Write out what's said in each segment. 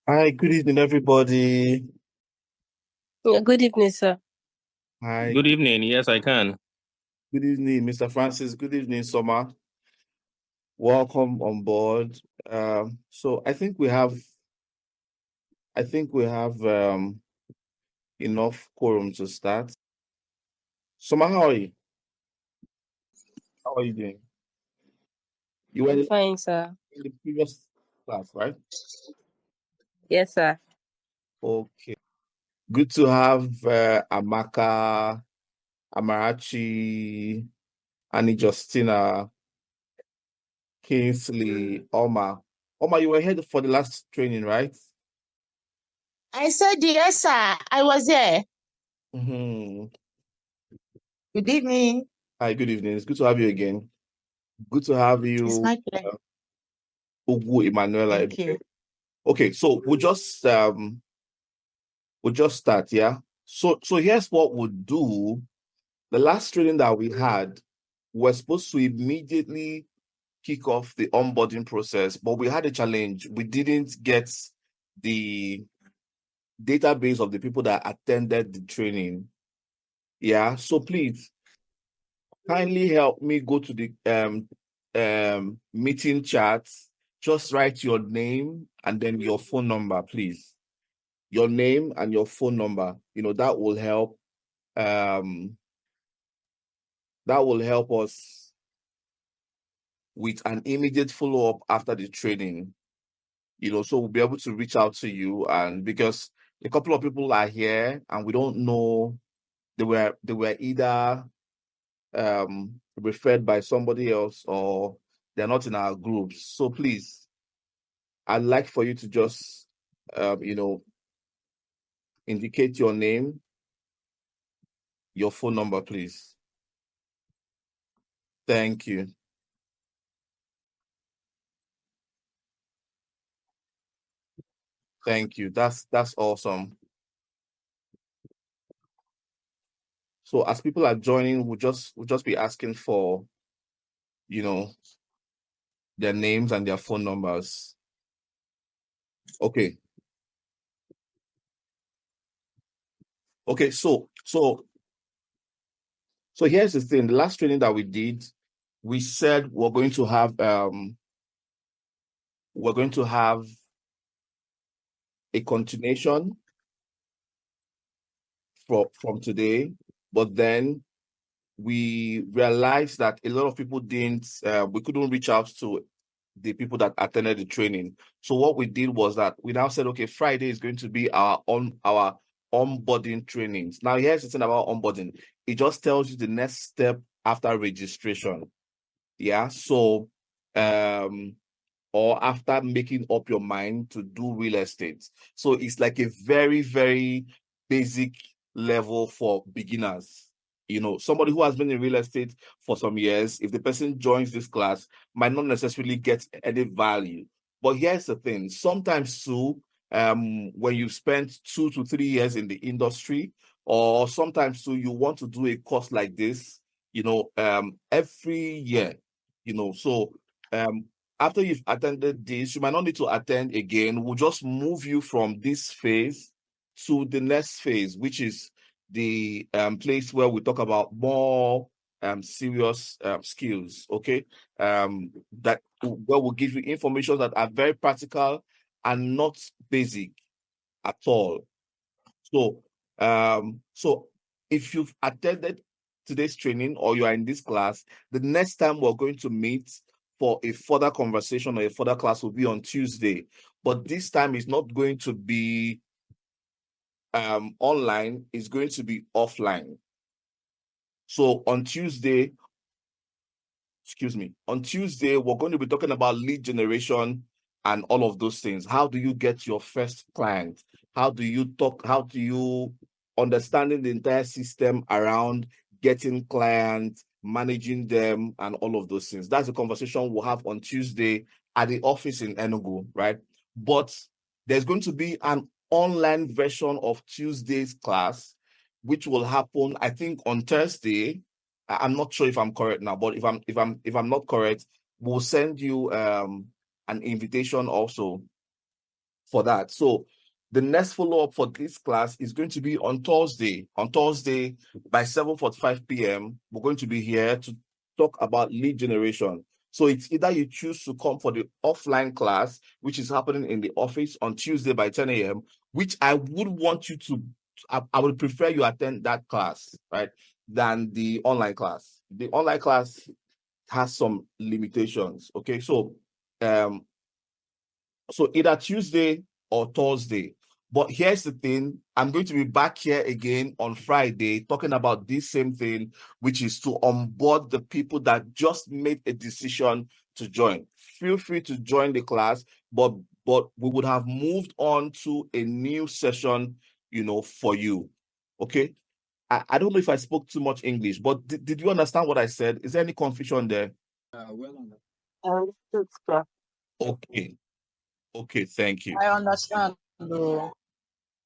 Hi, good evening, everybody. Yeah, good evening, sir. Hi, Good evening. Yes, I can. good evening, Mr. Francis. Good evening, Summer. Welcome on board. So I think we have enough quorum to start. Summer, how are you? How are you doing? You were I'm in fine, sir. the previous class, right? Yes, sir. Okay. Good to have Amaka, Amarachi, Annie Justina, Kingsley, Oma. Oma, you were here for the last training, right? I said, yes, sir. I was there. Mm-hmm. Good evening. Hi, good evening. It's good to have you again. Good to have It's you, my pleasure. Ugu Emanuela. Thank you. Okay, so we'll just start, yeah. So here's what we'll do. The last training that we had, we're supposed to immediately kick off the onboarding process, but we had a challenge. We didn't get the database of the people that attended the training. Yeah, so please kindly help me go to the meeting chat. Just write your name and then your phone number, please. Your name and your phone number. That will help. That will help us with an immediate follow-up after the training. So we'll be able to reach out to you, and because a couple of people are here and we don't know, they were either referred by somebody else or they're not in our groups. So please, I'd like for you to just indicate your name, your phone number, please. Thank you. Thank you. That's awesome. So as people are joining, we'll just be asking for you know their names and their phone numbers. Okay. Okay, so here's the thing. The last training that we did, we said we're going to have a continuation from today, but then we realized that a lot of people we couldn't reach out to the people that attended the training. So what we did was that we now said, okay, Friday is going to be our onboarding trainings. Now, here's the thing about onboarding. It just tells you the next step after registration. Yeah. So or after making up your mind to do real estate. So it's like a very, very basic level for beginners. Somebody who has been in real estate for some years, if the person joins this class, might not necessarily get any value. But here's the thing, sometimes too, when you've spent 2 to 3 years in the industry, or sometimes too, you want to do a course like this, every year, so um after you've attended this, you might not need to attend again. We'll just move you from this phase to the next phase, which is the place where we talk about more serious skills. Okay, that where we'll give you information that are very practical and not basic at all. So if you've attended today's training or you are in this class, the next time we're going to meet for a further conversation or a further class will be on Tuesday. But this time is not going to be online, it's going to be offline. So on Tuesday, we're going to be talking about lead generation and all of those things. How do you get your first client? How do you understanding the entire system around getting clients, managing them, and all of those things? That's the conversation we'll have on Tuesday at the office in Enugu, right? But there's going to be an online version of Tuesday's class, which will happen, I think, on Thursday. I'm not sure if I'm correct now, but if I'm not correct, we'll send you an invitation also for that. So the next follow-up for this class is going to be on Thursday. On Thursday by 7:45 p.m., we're going to be here to talk about lead generation. So it's either you choose to come for the offline class, which is happening in the office on Tuesday by 10 a.m., which I would want you to, I would prefer you attend that class, right, than the online class. The online class has some limitations, okay? So either Tuesday or Thursday. But here's the thing, I'm going to be back here again on Friday talking about this same thing, which is to onboard the people that just made a decision to join. Feel free to join the class, but we would have moved on to a new session, for you. Okay? I don't know if I spoke too much English, but did you understand what I said? Is there any confusion there? Well understood. Understood, sir. Okay. Okay, thank you. I understand, though.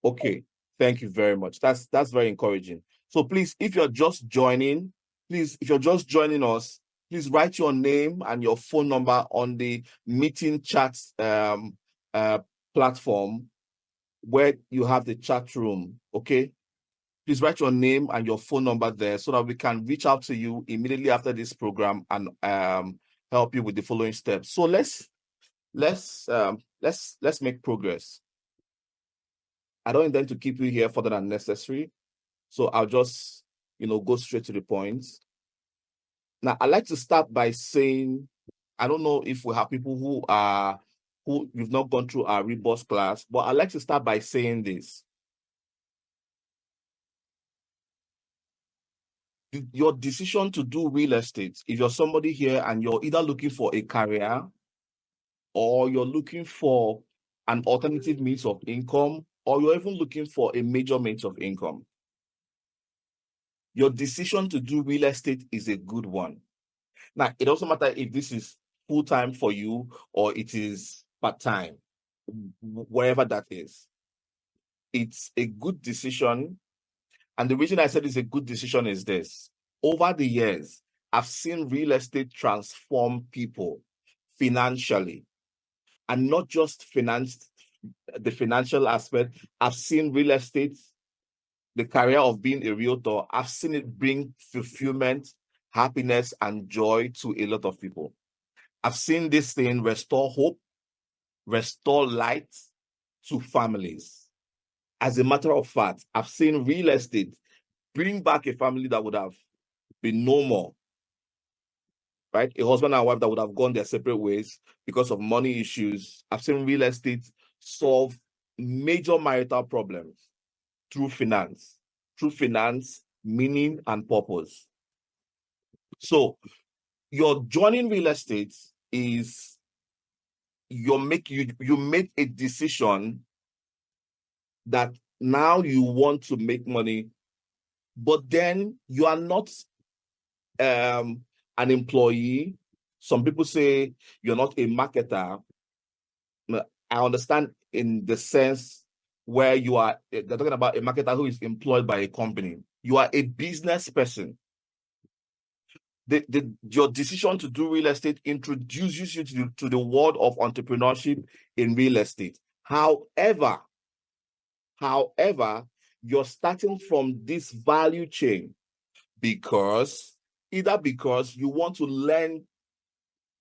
Okay, thank you very much. That's very encouraging. So please, if you're just joining us, please write your name and your phone number on the meeting chat platform where you have the chat room. Okay, please write your name and your phone number there so that we can reach out to you immediately after this program and help you with the following steps. So let's make progress. I don't intend to keep you here further than necessary. So I'll just, go straight to the point. Now, I'd like to start by saying, I don't know if we have people who you've not gone through our Rebus class, but I'd like to start by saying this. Your decision to do real estate, if you're somebody here and you're either looking for a career or you're looking for an alternative means of income, or you're even looking for a major means of income, your decision to do real estate is a good one. Now, it doesn't matter if this is full-time for you or it is part-time, wherever that is. It's a good decision. And the reason I said it's a good decision is this. Over the years, I've seen real estate transform people financially, and not just the financial aspect. I've seen real estate, the career of being a realtor, I've seen it bring fulfillment, happiness, and joy to a lot of people. I've seen this thing restore hope, restore light to families. As a matter of fact, I've seen real estate bring back a family that would have been no more, right? A husband and wife that would have gone their separate ways because of money issues. I've seen real estate solve major marital problems through finance, meaning, and purpose. So your joining real estate is you make a decision that now you want to make money, but then you are not an employee. Some people say you're not a marketer. I understand in the sense where they're talking about a marketer who is employed by a company. You are a business person. Your decision to do real estate introduces you to the world of entrepreneurship in real estate. However, you're starting from this value chain because you want to learn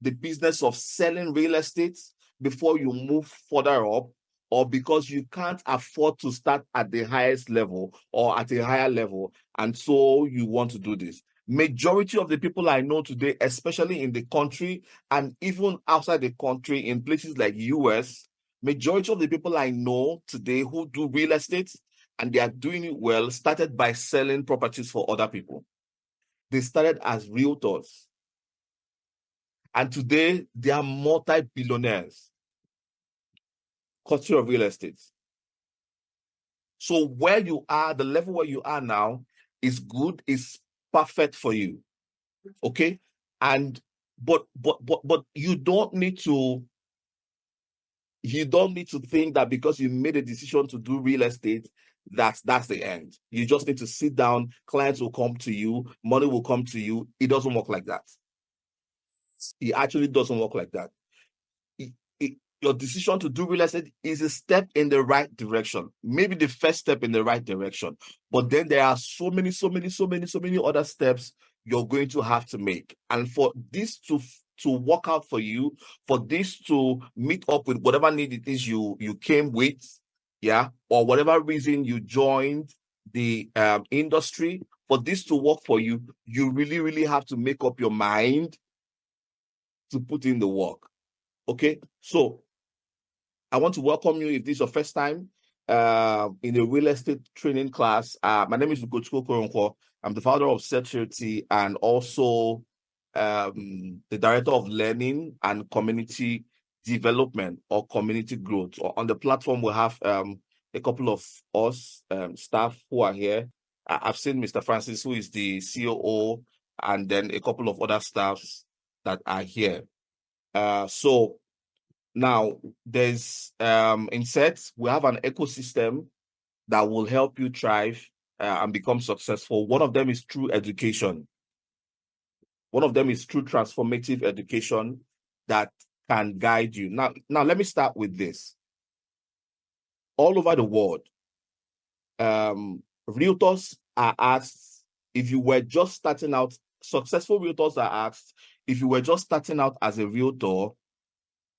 the business of selling real estate before you move further up, or because you can't afford to start at the highest level or at a higher level, and so you want to do this. Majority of the people I know today, especially in the country and even outside the country in places like US, majority of the people I know today who do real estate and they are doing it well started by selling properties for other people. They started as realtors. And today, they are multi-billionaires, courtesy of real estate. So where you are, the level where you are now is good, is perfect for you. Okay? And but you don't need to think that because you made a decision to do real estate, that's the end. You just need to sit down, clients will come to you, money will come to you. It doesn't work like that. It actually doesn't work like that. your decision to do real estate is a step in the right direction, maybe the first step in the right direction. But then there are so many other steps you're going to have to make. And for this to work out for you, for this to meet up with whatever need it is you came with, yeah, or whatever reason you joined the industry, for this to work for you, you really have to make up your mind to put in the work. Okay, so I want to welcome you if this is your first time in a real estate training class. My name is Ugochukwu Koronko. I'm the founder of Security and also the director of learning and community development or community growth. On the platform, we have a couple of us staff who are here. I've seen Mr. Francis, who is the COO, and then a couple of other staffs that are here. So now there's in sets, we have an ecosystem that will help you thrive and become successful. One of them is through education. One of them is through transformative education that can guide you. Now let me start with this. All over the world, realtors are asked, if you were just starting out, successful realtors are asked, if you were just starting out as a realtor,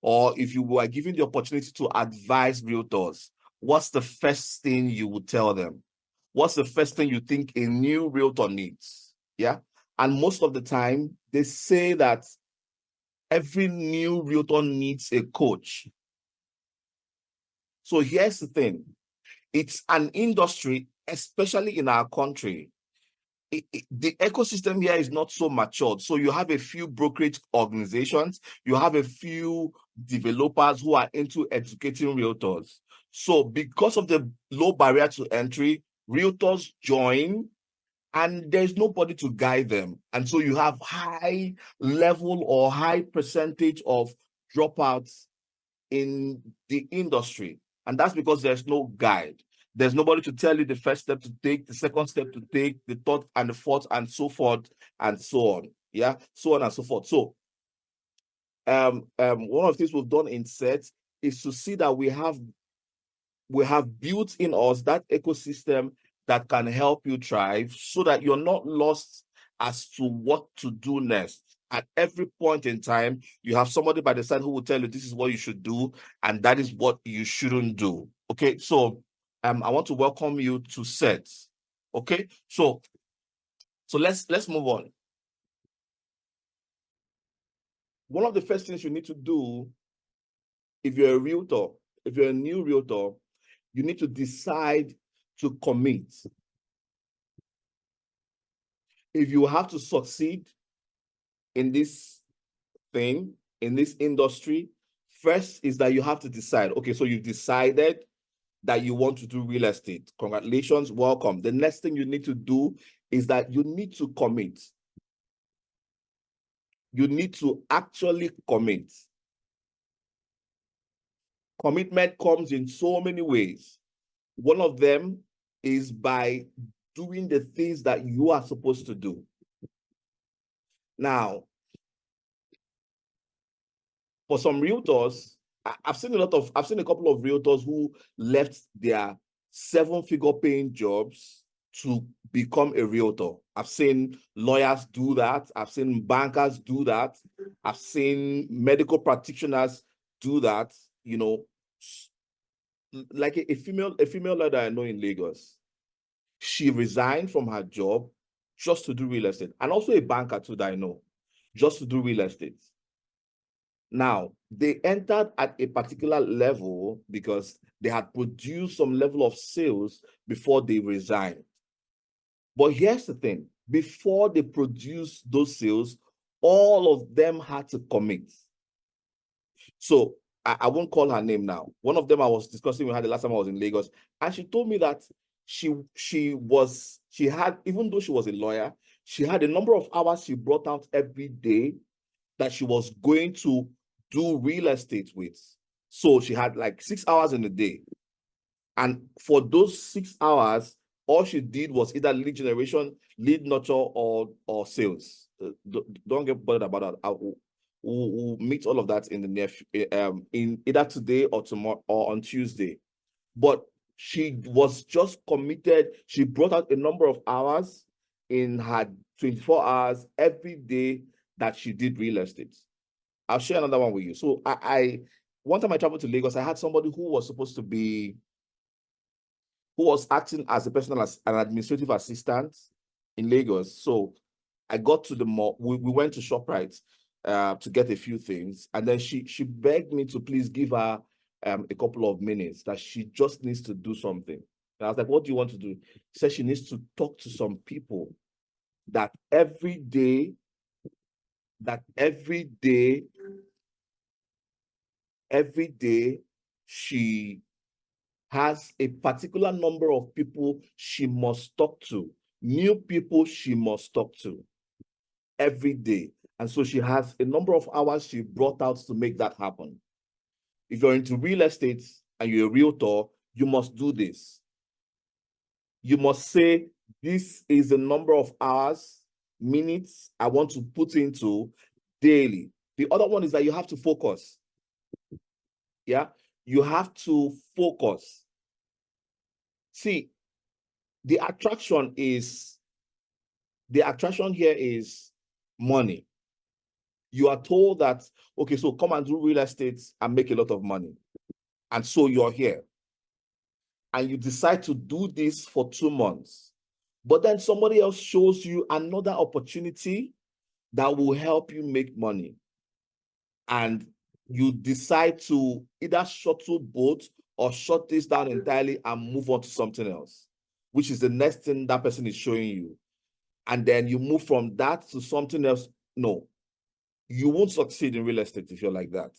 or if you were given the opportunity to advise realtors, what's the first thing you would tell them? What's the first thing you think a new realtor needs? Yeah. And most of the time, they say that every new realtor needs a coach. So here's the thing. It's an industry, especially in our country. The ecosystem here is not so matured. So you have a few brokerage organizations, you have a few developers who are into educating realtors. So because of the low barrier to entry, realtors join and there's nobody to guide them. And so you have high level or high percentage of dropouts in the industry. And that's because there's no guide. There's nobody to tell you the first step to take, the second step to take, the third and the fourth, and so forth and so on. Yeah, so on and so forth. So one of the things we've done in sets is to see that we have built in us that ecosystem that can help you thrive so that you're not lost as to what to do next. At every point in time, you have somebody by the side who will tell you this is what you should do and that is what you shouldn't do. Okay, so I want to welcome you to sets. Okay, so let's move on. One of the first things you need to do if you're a realtor, if you're a new realtor, you need to decide to commit. If you have to succeed in this thing, in this industry, first is that you have to decide. Okay, so you've decided that you want to do real estate. Congratulations, welcome. The next thing you need to do is that you need to commit. You need to actually commit. Commitment comes in so many ways. One of them is by doing the things that you are supposed to do. Now, for some realtors, I've seen a couple of realtors who left their 7-figure paying jobs to become a realtor. I've seen lawyers do that. I've seen bankers do that. I've seen medical practitioners do that. You know, like a female lawyer that I know in Lagos. She resigned from her job just to do real estate, and also a banker too that I know, just to do real estate. Now, they entered at a particular level because they had produced some level of sales before they resigned. But here's the thing, before they produced those sales, all of them had to commit. So I won't call her name now. One of them I was discussing with her the last time I was in Lagos, and she told me that she had, even though she was a lawyer, she had a number of hours she brought out every day that she was going to do real estate with. So she had like 6 hours in a day. And for those 6 hours, all she did was either lead generation, lead nurture, or sales. Don't get bothered about that. we'll meet all of that in the in either today or tomorrow or on Tuesday. But she was just committed. She brought out a number of hours in her 24 hours every day that she did real estate. I'll share another one with you. So I one time I traveled to Lagos, I had somebody who was supposed to be, who was acting as a personal an administrative assistant in Lagos. So I got to the mall. We went to ShopRite to get a few things, and then she begged me to please give her a couple of minutes, that she just needs to do something. And I was like, "What do you want to do?" She said she needs to talk to some people that every day, every day she has a particular number of people she must talk to, new people she must talk to every day. And so she has a number of hours she brought out to make that happen. If you're into real estate and you're a realtor, you must do this. You must say, this is the number of hours, minutes I want to put into daily. The other one is that you have to focus. Yeah, you have to focus. See, the attraction here is money. You are told that, okay, so come and do real estate and make a lot of money. And so you're here. And you decide to do this for 2 months. But then somebody else shows you another opportunity that will help you make money. And you decide to either shuttle both or shut this down entirely and move on to something else, which is the next thing that person is showing you. And then you move from that to something else. No, you won't succeed in real estate if you're like that.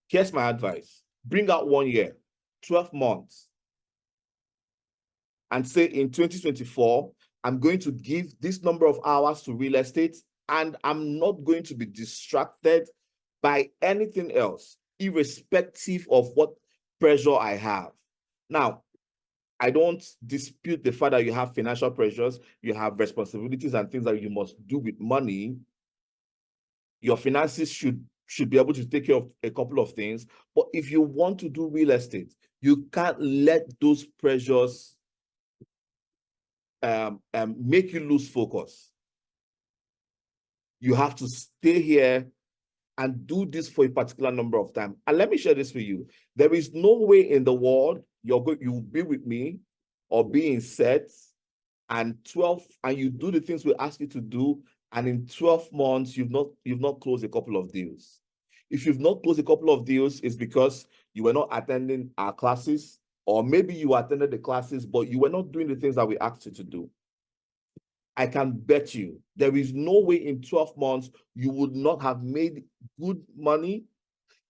Here's my advice. Bring out 1 year, 12 months, and say in 2024, I'm going to give this number of hours to real estate, and I'm not going to be distracted by anything else, irrespective of what pressure I have. Now, I don't dispute the fact that you have financial pressures, you have responsibilities and things that you must do with money. Your finances should be able to take care of a couple of things. But if you want to do real estate, you can't let those pressures make you lose focus. You have to stay here and do this for a particular number of time. And let me share this with you. There is no way in the world you will be with me or be in sets and you do the things we ask you to do, and in 12 months you've not closed a couple of deals. If you've not closed a couple of deals, it's because you were not attending our classes, or maybe you attended the classes but you were not doing the things that we asked you to do. I can bet you there is no way in 12 months you would not have made good money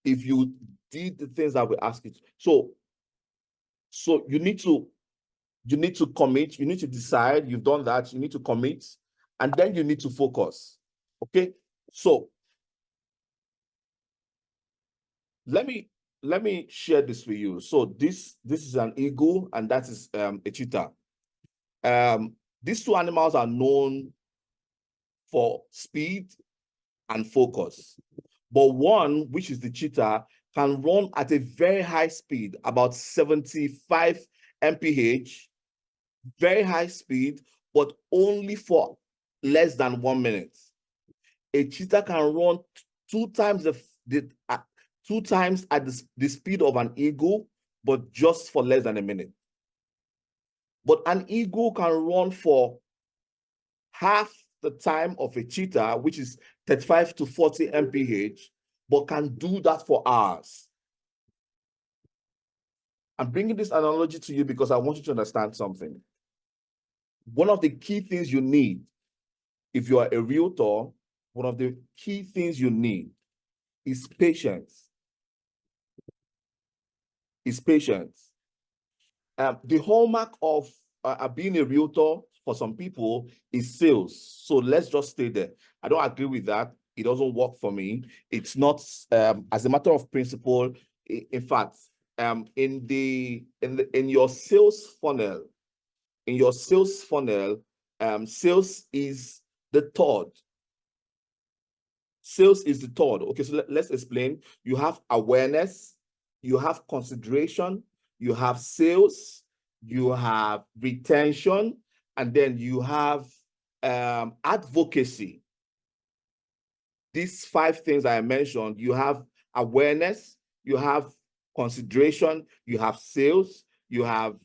if you did the things that we ask you to. So you need to commit, you need to decide, you've done that, you need to commit, and then you need to focus. Okay? So let me share this with you. So this is an eagle and that is a cheetah. These two animals are known for speed and focus. But one, which is the cheetah, can run at a very high speed, about 75 mph, very high speed, but only for less than 1 minute. A cheetah can run 2 times at the speed of an eagle, but just for less than a minute. But an eagle can run for half the time of a cheetah, which is 35 to 40 mph, but can do that for hours. I'm bringing this analogy to you because I want you to understand something. One of the key things you need, if you are a realtor, one of the key things you need is patience. The hallmark of being a realtor for some people is sales. So let's just stay there. I don't agree with that. It doesn't work for me. It's not, as a matter of principle. In fact, in your sales funnel, sales is the third. Sales is the third. Okay, so let's explain. You have awareness, you have consideration, you have sales, you have retention, and then you have advocacy. These 5 things I mentioned, you have awareness, you have consideration, you have sales, you have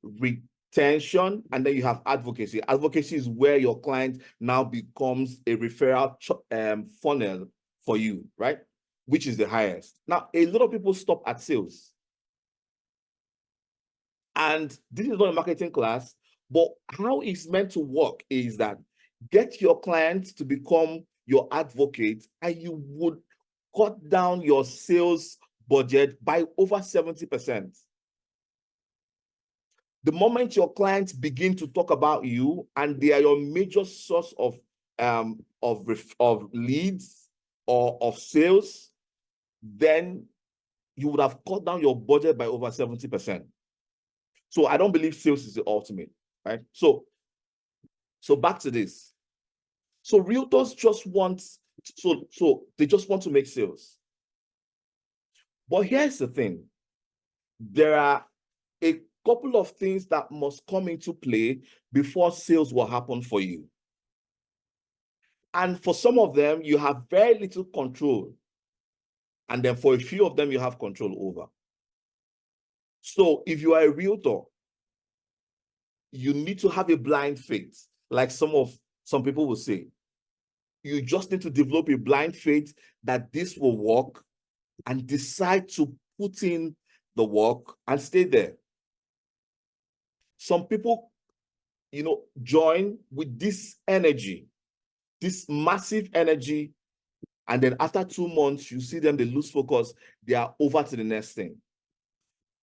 retention, and then you have advocacy. Advocacy is where your client now becomes a referral funnel for you, right? Which is the highest. Now, a lot of people stop at sales. And this is not a marketing class, but how it's meant to work is that get your clients to become your advocate, and you would cut down your sales budget by over 70%. The moment your clients begin to talk about you and they are your major source of leads or of sales, then you would have cut down your budget by over 70%. So I don't believe sales is the ultimate, right? So back to this. So realtors just want, so they just want to make sales. But here's the thing. There are a couple of things that must come into play before sales will happen for you. And for some of them, you have very little control. And then for a few of them, you have control over. So if you are a realtor, you need to have a blind faith, like some people will say. You just need to develop a blind faith that this will work and decide to put in the work and stay there. Some people, join with this energy, this massive energy, and then after 2 months, you see them, they lose focus, they are over to the next thing.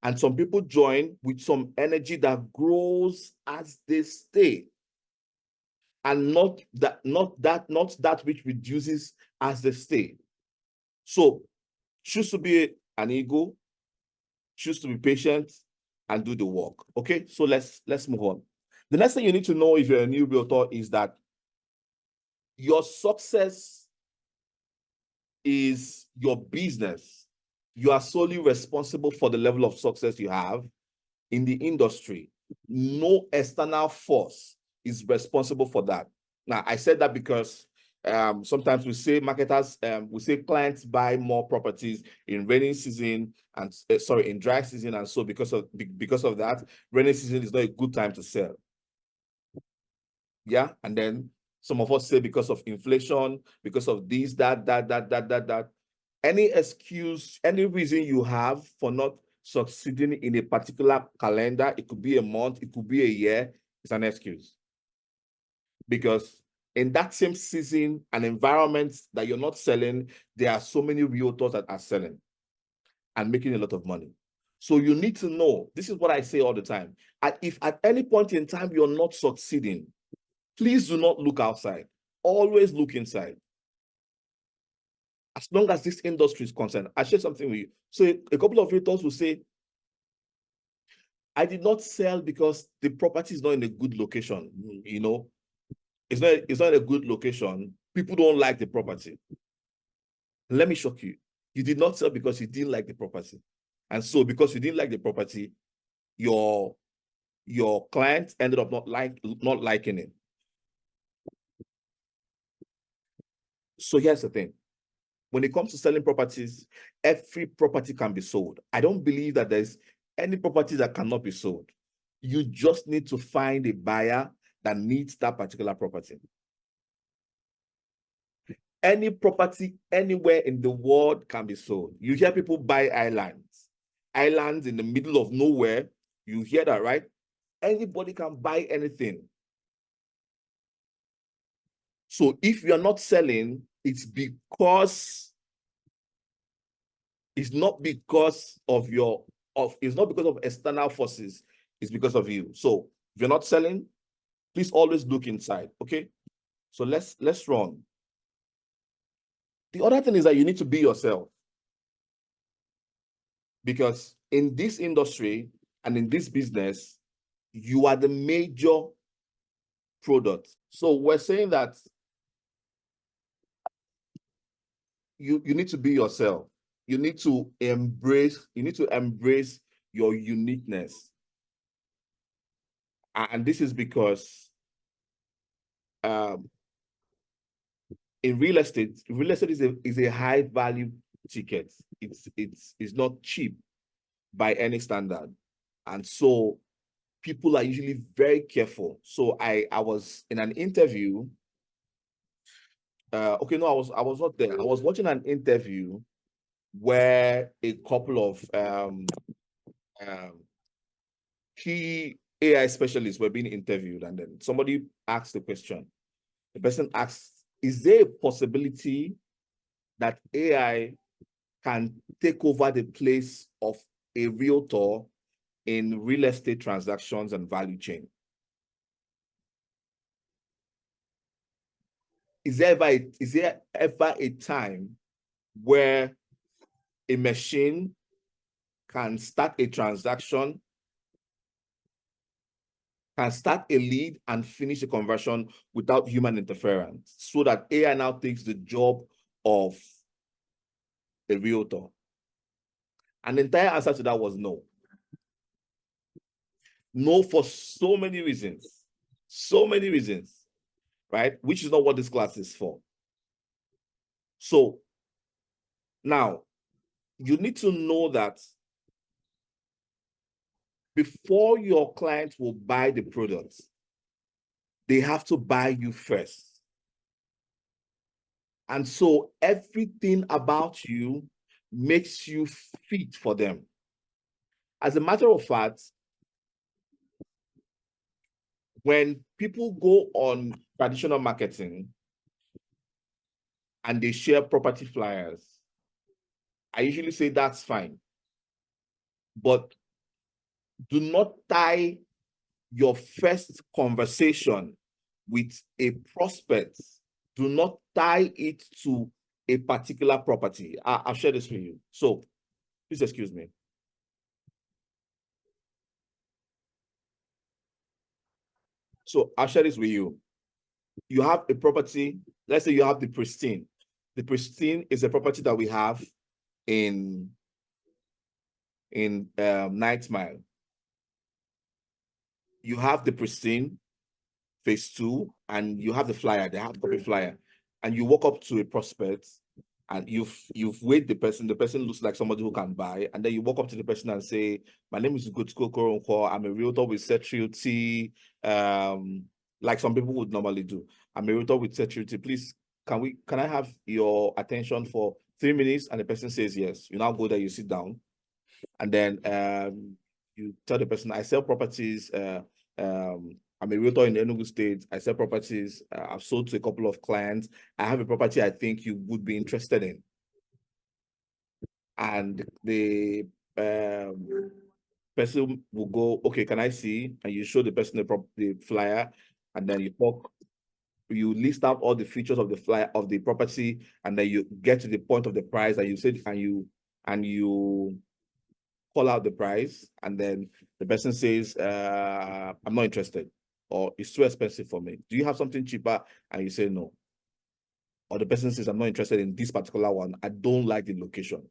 And some people join with some energy that grows as they stay, and not that which reduces as they stay. So choose to be an ego, choose to be patient, and do the work. Okay, so let's move on. The next thing you need to know if you're a new realtor is that your success is your business. You are solely responsible for the level of success you have in the industry. No external force is responsible for that. Now, I said that because sometimes we say marketers, we say clients buy more properties in rainy season and in dry season, and so because of that, rainy season is not a good time to sell. Yeah, and then some of us say because of inflation, because of this, that. Any excuse, any reason you have for not succeeding in a particular calendar, it could be a month, it could be a year, it's an excuse. Because in that same season and environment that you're not selling, there are so many realtors that are selling and making a lot of money. So you need to know, this is what I say all the time. If at any point in time you're not succeeding, please do not look outside. Always look inside. As long as this industry is concerned, I share something with you. So a couple of realtors will say, I did not sell because the property is not in a good location. It's not a good location. People don't like the property. Let me shock you. You did not sell because you didn't like the property. And so because you didn't like the property, your client ended up not liking it. So here's the thing. When it comes to selling properties, every property can be sold. I don't believe that there's any property that cannot be sold. You just need to find a buyer that needs that particular property. Any property anywhere in the world can be sold. You hear people buy islands in the middle of nowhere. You hear that, right? Anybody can buy anything. So if you're not selling, it's not because of external forces, it's because of you. So if you're not selling, please always look inside. Okay, so let's run. The other thing is that you need to be yourself, because in this industry and in this business, you are the major product. So we're saying that you need to be yourself. You need to embrace your uniqueness. And this is because in real estate is a high value ticket. It's not cheap by any standard. And so people are usually very careful. So I was in an interview. Okay, no, I was not there. I was watching an interview where a couple of key AI specialists were being interviewed, and then somebody asked the question. The person asked, is there a possibility that AI can take over the place of a realtor in real estate transactions and value chain? Is there ever a time where a machine can start a transaction, can start a lead and finish a conversion without human interference, so that AI now takes the job of a realtor? And the entire answer to that was no. No, for so many reasons. So many reasons, right? Which is not what this class is for. So now you need to know that before your client will buy the product, they have to buy you first. And so everything about you makes you fit for them. As a matter of fact, when people go on traditional marketing and they share property flyers, I usually say that's fine. But do not tie your first conversation with a prospect. Do not tie it to a particular property. I'll share this with you. So please excuse me. So I'll share this with you. You have a property. Let's say you have the Pristine. The Pristine is a property that we have in Night Mile. You have the Pristine phase 2, and you have the flyer, the hard copy flyer, and you walk up to a prospect and you've weighed the person looks like somebody who can buy, and then you walk up to the person and say, my name is Gutsko, I'm a realtor with Set Realty, like some people would normally do. I'm a realtor with Set Realty. Please, can I have your attention for 3 minutes? And the person says yes. You now go there, you sit down, and then you tell the person, I sell properties, I'm a realtor in Enugu State. I sell properties. I've sold to a couple of clients. I have a property I think you would be interested in. And the person will go, okay, can I see? And you show the person the flyer, and then you list out all the features of the flyer of the property, and then you get to the point of the price, and you say, and you call out the price, and then the person says, I'm not interested, or it's too expensive for me. Do you have something cheaper? And you say no. Or the person says, I'm not interested in this particular one. I don't like the location.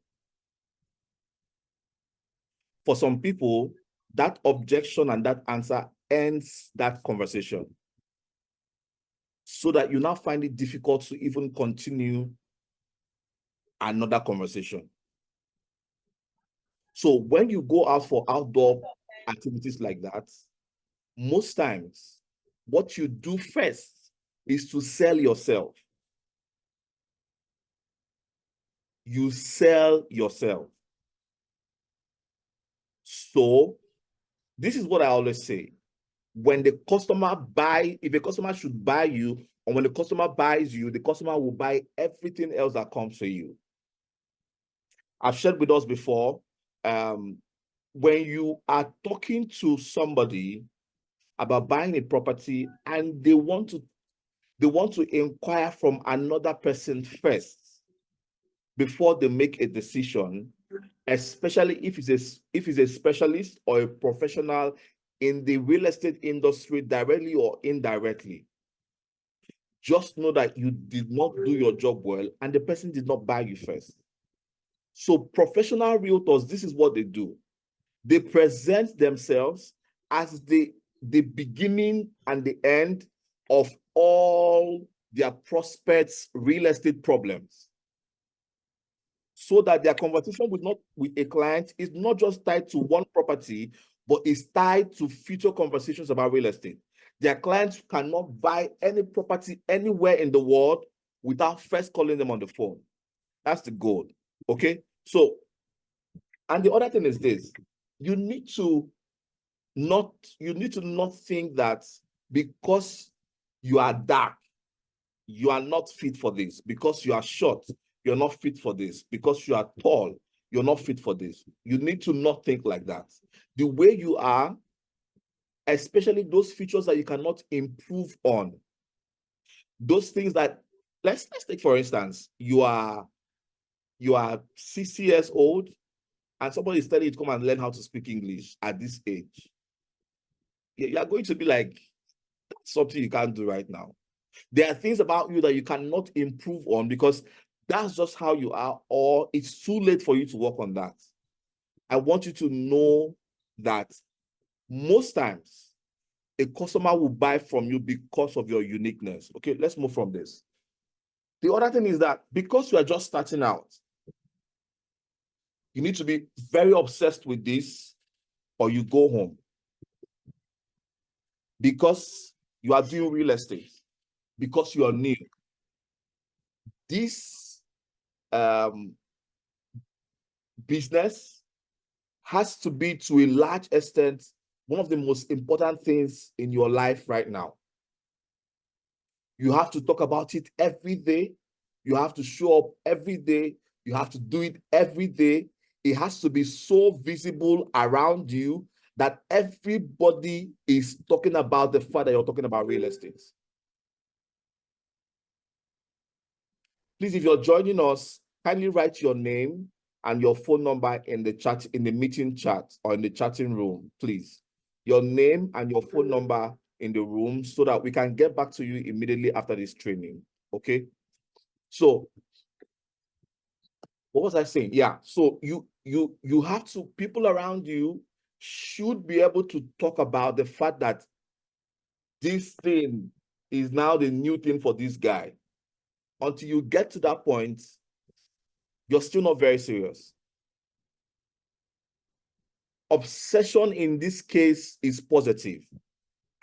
For some people, that objection and that answer ends that conversation, so that you now find it difficult to even continue another conversation. So when you go out for outdoor activities like that, most times what you do first is to sell yourself. You sell yourself. So this is what I always say. When the customer if a customer should buy you, or when the customer buys you, the customer will buy everything else that comes to you. I've shared with us before, when you are talking to somebody about buying a property and they want to inquire from another person first before they make a decision, especially if it's a specialist or a professional in the real estate industry, directly or indirectly. just know that you did not do your job well and the person did not buy you first. So professional realtors, this is what they do. They present themselves as the beginning and the end of all their prospects' real estate problems, so that their conversation with a client is not just tied to one property, but is tied to future conversations about real estate. Their clients cannot buy any property anywhere in the world without first calling them on the phone. That's the goal. Okay. So, and the other thing is this: you need to not think that because you are dark, you are not fit for this. Because you are short, you're not fit for this. Because you are tall, you're not fit for this. You need to not think like that. The way you are, especially those features that you cannot improve on, those things that, let's take for instance, you are 60 years old and somebody is telling you to come and learn how to speak English at this age. You are going to be like, that's something you can't do right now. There are things about you that you cannot improve on because that's just how you are, or it's too late for you to work on that. I want you to know that most times a customer will buy from you because of your uniqueness. Okay, let's move from this. The other thing is that because you are just starting out, you need to be very obsessed with this or you go home. Because you are doing real estate, because you are new, this business has to be, to a large extent, one of the most important things in your life right now. You have to talk about it every day. You have to show up every day. You have to do it every day. It has to be so visible around you that everybody is talking about the fact that you're talking about real estate. Please, if you're joining us, kindly write your name and your phone number in the chat, in the meeting chat or in the chatting room, please. Your name and your phone number in the room so that we can get back to you immediately after this training. Okay. So what was I saying? Yeah. So you have to, people around you should be able to talk about the fact that this thing is now the new thing for this guy. Until you get to that point, you're still not very serious. Obsession in this case is positive,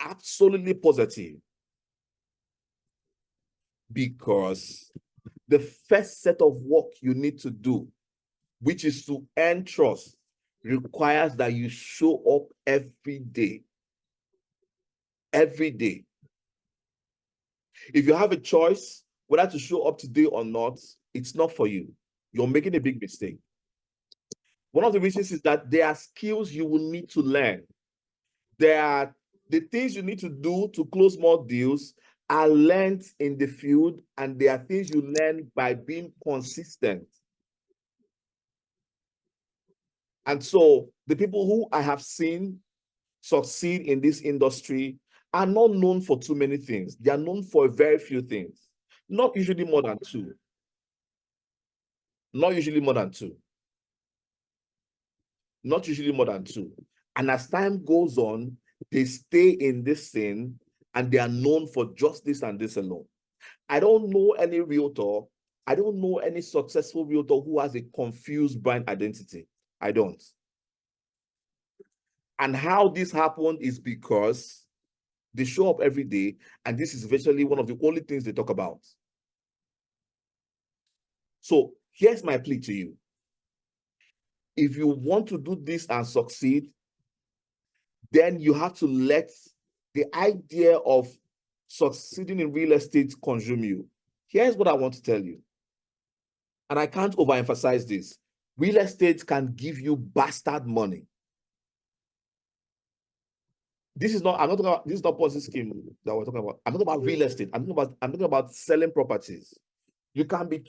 absolutely positive, because the first set of work you need to do, which is to earn trust, requires that you show up every day. Every day. If you have a choice whether to show up today or not, it's not for you. You're making a big mistake. One of the reasons is that there are skills you will need to learn. There are the things you need to do to close more deals are learned in the field, and there are things you learn by being consistent. And so the people who I have seen succeed in this industry are not known for too many things. They are known for very few things, not usually more than two. Not usually more than two. Not usually more than two. And as time goes on, they stay in this thing and they are known for just this and this alone. I don't know any realtor, I don't know any successful realtor who has a confused brand identity. I don't. And how this happened is because they show up every day, and this is virtually one of the only things they talk about. So here's my plea to you. If you want to do this and succeed, then you have to let the idea of succeeding in real estate consume you. Here's what I want to tell you. And I can't overemphasize this. Real estate can give you bastard money. This is not Ponzi scheme that we're talking about. I'm talking about real estate. I'm talking about selling properties. You can be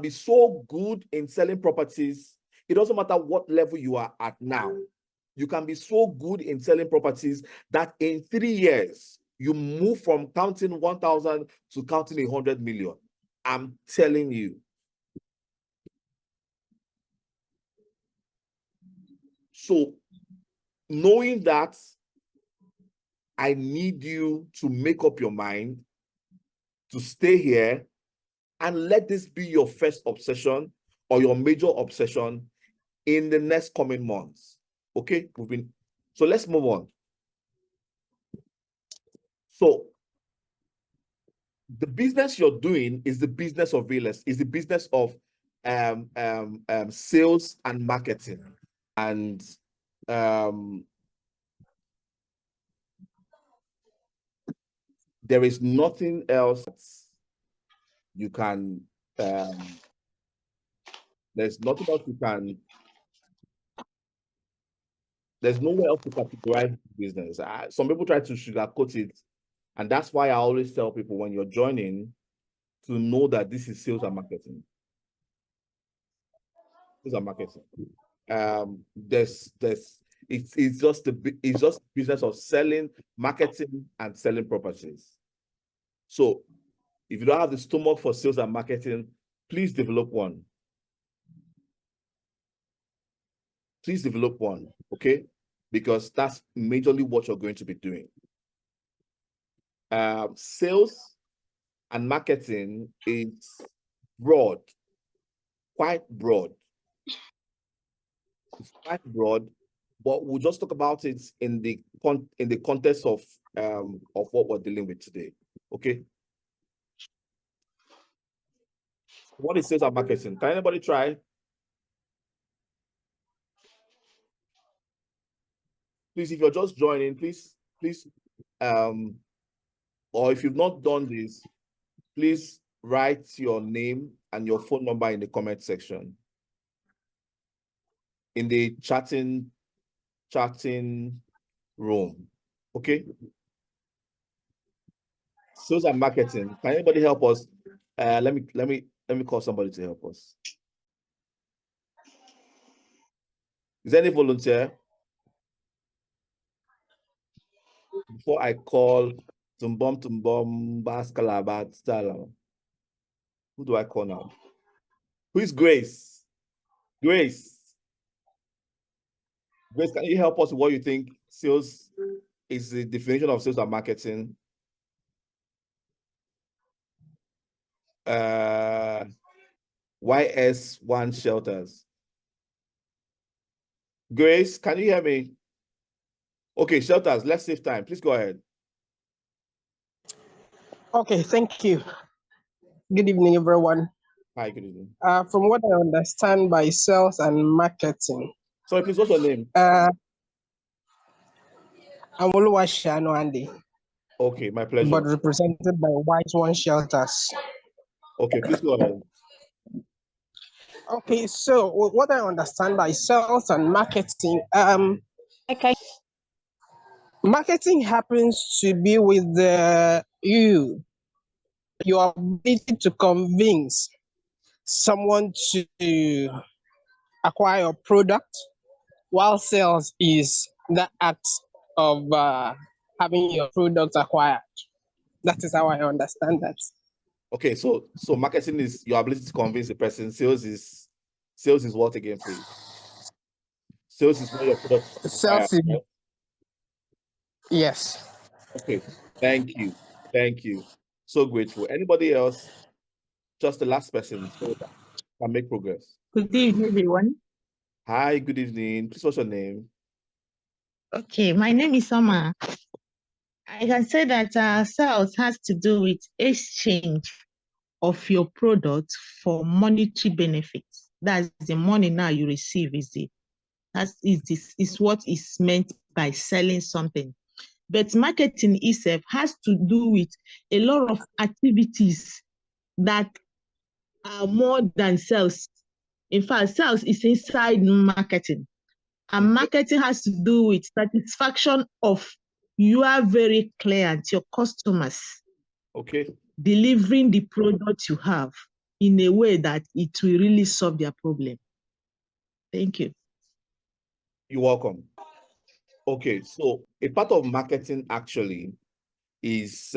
so good in selling properties. It doesn't matter what level you are at now. You can be so good in selling properties that in 3 years, you move from counting 1,000 to counting 100 million. I'm telling you. So knowing that, I need you to make up your mind to stay here and let this be your first obsession or your major obsession in the next coming months. Okay, so let's move on. So the business you're doing is the business of real estate, is the business of sales and marketing. And there is nothing else you can, there's nothing else you can, there's nowhere else to categorize business. Some people try to sugarcoat it. And that's why I always tell people when you're joining to know that this is sales and marketing. Sales and marketing. It's just business of selling, marketing, and selling properties. So if you don't have the stomach for sales and marketing, please develop one. Please develop one, okay? Because that's majorly what you're going to be doing. Sales and marketing is broad, quite broad. It's quite broad, but we'll just talk about it in the context of what we're dealing with today. Okay. What is sales and marketing? Can anybody try? Please, if you're just joining, please, or if you've not done this, please write your name and your phone number in the comment section. In the chatting room. Okay. Sales and marketing. Can anybody help us? Let me call somebody to help us. Is there any volunteer? Before I call Tumbom Baskalabat Stala. Who do I call now? Who is Grace? Grace. Grace, can you help us with what you think sales is, the definition of sales and marketing? YS1 shelters. Grace, can you hear me? Okay, shelters, let's save time. Please go ahead. Okay, thank you. Good evening, everyone. Hi, good evening. From what I understand by sales and marketing. Sorry, please, what's your name? I'm Oluwashano Andy. Okay, my pleasure. But represented by White One Shelters. Okay, please go ahead. Okay, so what I understand by sales and marketing, marketing happens to be with your ability to convince someone to acquire a product, while sales is the act of having your product acquired. That is how I understand that. Okay, so marketing is your ability to convince a person. Sales is what again, please? Sales is when your product is acquired. Sales is, yes. Okay, thank you. So grateful. Anybody else? Just the last person so that can make progress. Good evening, everyone. Hi, good evening. Please, what's your name? Okay, my name is Sama. I can say that sales has to do with exchange of your product for monetary benefits. That's the money now you receive is what is meant by selling something. But marketing itself has to do with a lot of activities that are more than sales. In fact, sales is inside marketing. And marketing has to do with satisfaction of your very client, your customers. Okay. Delivering the product you have in a way that it will really solve their problem. Thank you. You're welcome. Okay, so a part of marketing actually is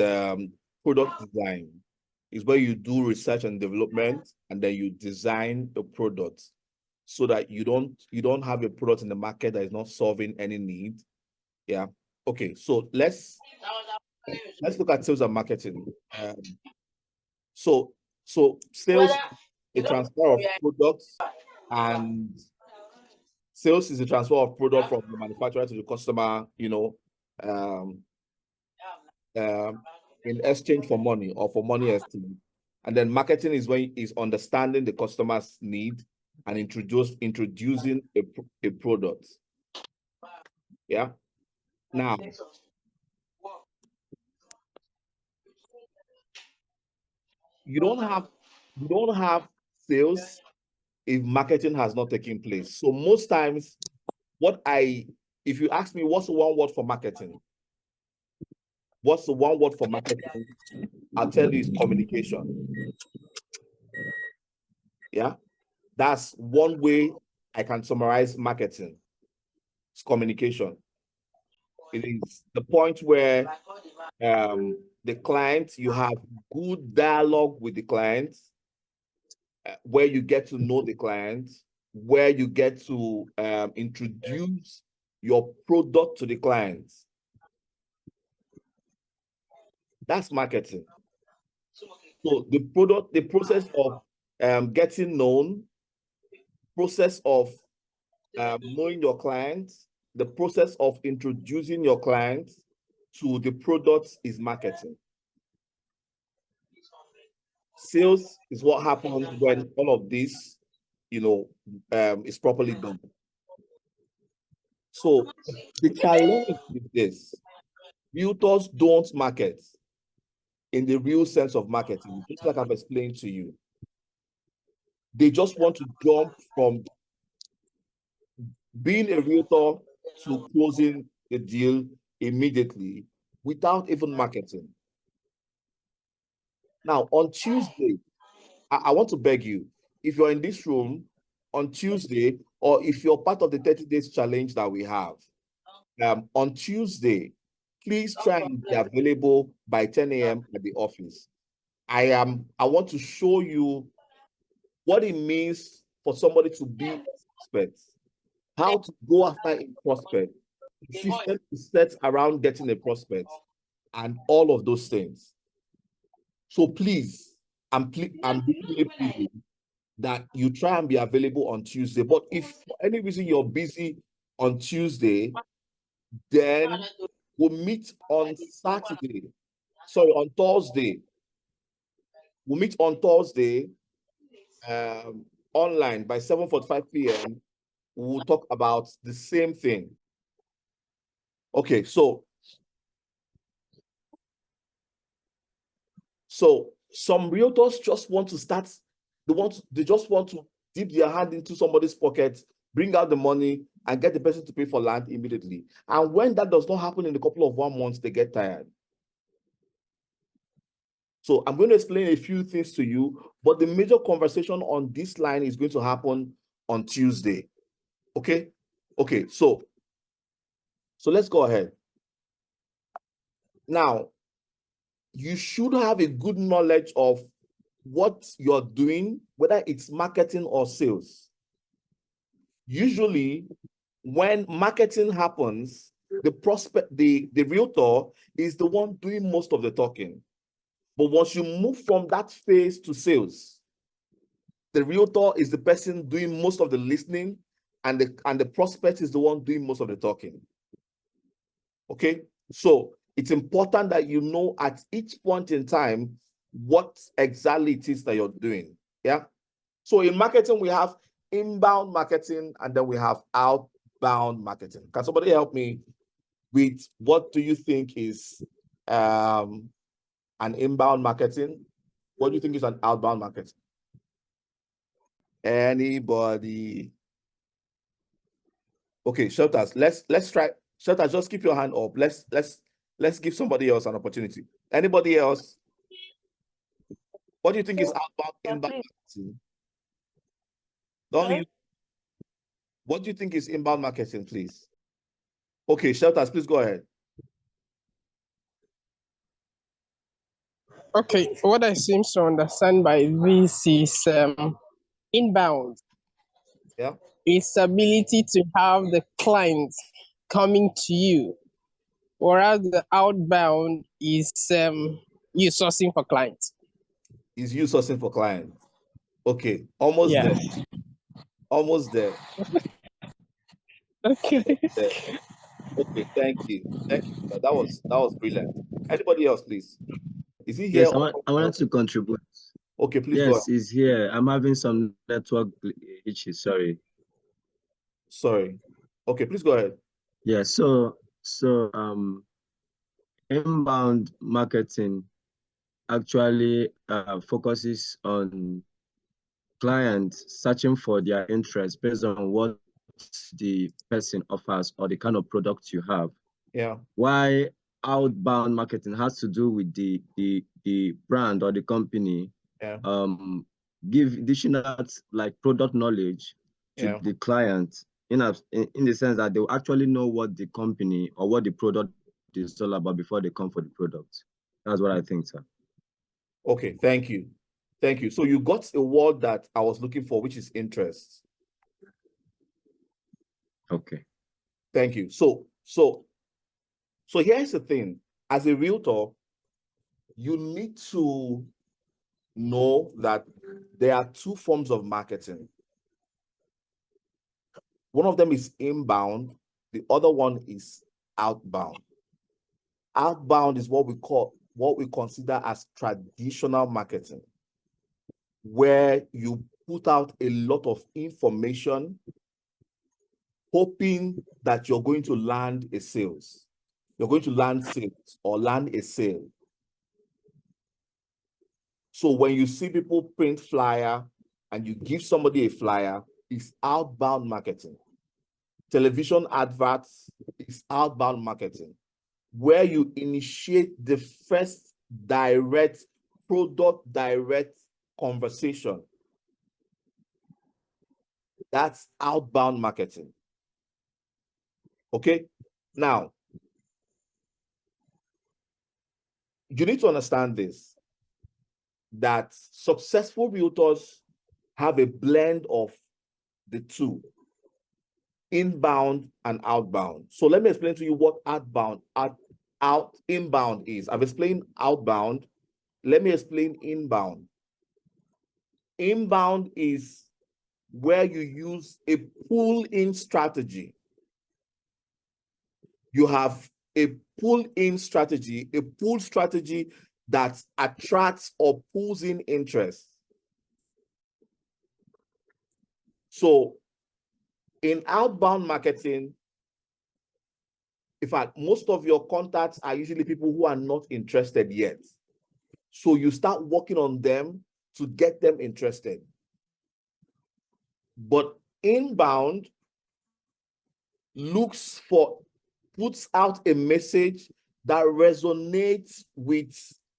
product design. Is where you do research and development, and then you design a product so that you don't have a product in the market that is not solving any need. Yeah. Okay. So let's look at sales and marketing. So sales, a transfer of products, and sales is a transfer of product from the manufacturer to the customer, um, in exchange for money or for money exchange. And then marketing is when is understanding the customer's need and introducing a product. Yeah. Now, you don't have sales if marketing has not taken place. So most times, if you ask me what's the one word for marketing, I'll tell you it's communication. Yeah, that's one way I can summarize marketing. It's communication. It is the point where the client, you have good dialogue with the client, where you get to know the client, where you get to introduce your product to the client. That's marketing. So the process of getting known, process of knowing your client, the process of introducing your client to the product is marketing. Sales is what happens when all of this, is properly done. So the challenge is this: realtors don't market in the real sense of marketing, just like I've explained to you. They just want to jump from being a realtor to closing the deal immediately without even marketing. Now, on Tuesday, I want to beg you, if you're in this room on Tuesday, or if you're part of the 30 days challenge that we have, on Tuesday, please try and be available by 10 a.m. at the office. I want to show you what it means for somebody to be a prospect, how to go after a prospect, the system is set around getting a prospect, and all of those things. So please, I'm really pleading that you try and be available on Tuesday. But if for any reason you're busy on Tuesday, then we'll meet on Saturday. Sorry, on Thursday. We'll meet on Thursday online by 7:45 p.m. We'll talk about the same thing. Okay, so some realtors just want to start, they just want to dip their hand into somebody's pocket, bring out the money, and get the person to pay for land immediately. And when that does not happen in a couple of 1 months, they get tired. So I'm going to explain a few things to you, but the major conversation on this line is going to happen on Tuesday. Okay? Okay, so let's go ahead. Now, you should have a good knowledge of what you're doing, whether it's marketing or sales. Usually, when marketing happens, the realtor is the one doing most of the talking. But once you move from that phase to sales, the realtor is the person doing most of the listening, and the prospect is the one doing most of the talking. Okay, so it's important that you know at each point in time what exactly it is that you're doing. Yeah. So in marketing, we have inbound marketing, and then we have outbound marketing. Can somebody help me with what do you think is an inbound marketing? What do you think is an outbound marketing? Anybody? Okay, shelters. Let's try. Shelters, just keep your hand up. Let's give somebody else an opportunity. Anybody else? What do you think is outbound, inbound marketing? Don't you? What do you think is inbound marketing, please? Okay, shelters, please go ahead. Okay, what I seem to understand by this is inbound Yeah, is ability to have the client coming to you, whereas the outbound is you sourcing for clients. is you sourcing for clients. Okay, almost Yeah. there. Almost there. Okay. There. Okay, thank you. Thank you. That was brilliant. Anybody else, please? Is he here? Yes, I wanted to contribute. Okay, please go ahead. Yes, he's here. I'm having some network issues. Sorry. Sorry. Okay, please go ahead. Yeah. So inbound marketing actually focuses on clients searching for their interest based on what the person offers or the kind of product you have. Yeah. Why outbound marketing has to do with the brand or the company Yeah. give additional like product knowledge to Yeah. the client in the sense that they will actually know what the company or what the product is all about before they come for the product. That's what I think, sir. Okay, thank you. Thank you. So you got a word that I was looking for, which is interest. Okay. Thank you. So here's the thing. As a realtor, you need to know that there are two forms of marketing. One of them is inbound, the other one is outbound. Outbound is what we consider as traditional marketing, where you put out a lot of information hoping that you're going to land a sales. You're going to land sales or land a sale. So when you see people print flyer and you give somebody a flyer, it's outbound marketing. Television adverts is outbound marketing, where you initiate the first product direct conversation. That's outbound marketing. Okay? Now, you need to understand this, that successful realtors have a blend of the two, inbound and outbound. So let me explain to you what inbound is. I've explained outbound. Let me explain inbound. Inbound is where you use a pull-in strategy. You have a pull-in strategy, a pull strategy that attracts or pulls in interest. So in outbound marketing, in fact, most of your contacts are usually people who are not interested yet. So you start working on them to get them interested. But inbound puts out a message that resonates with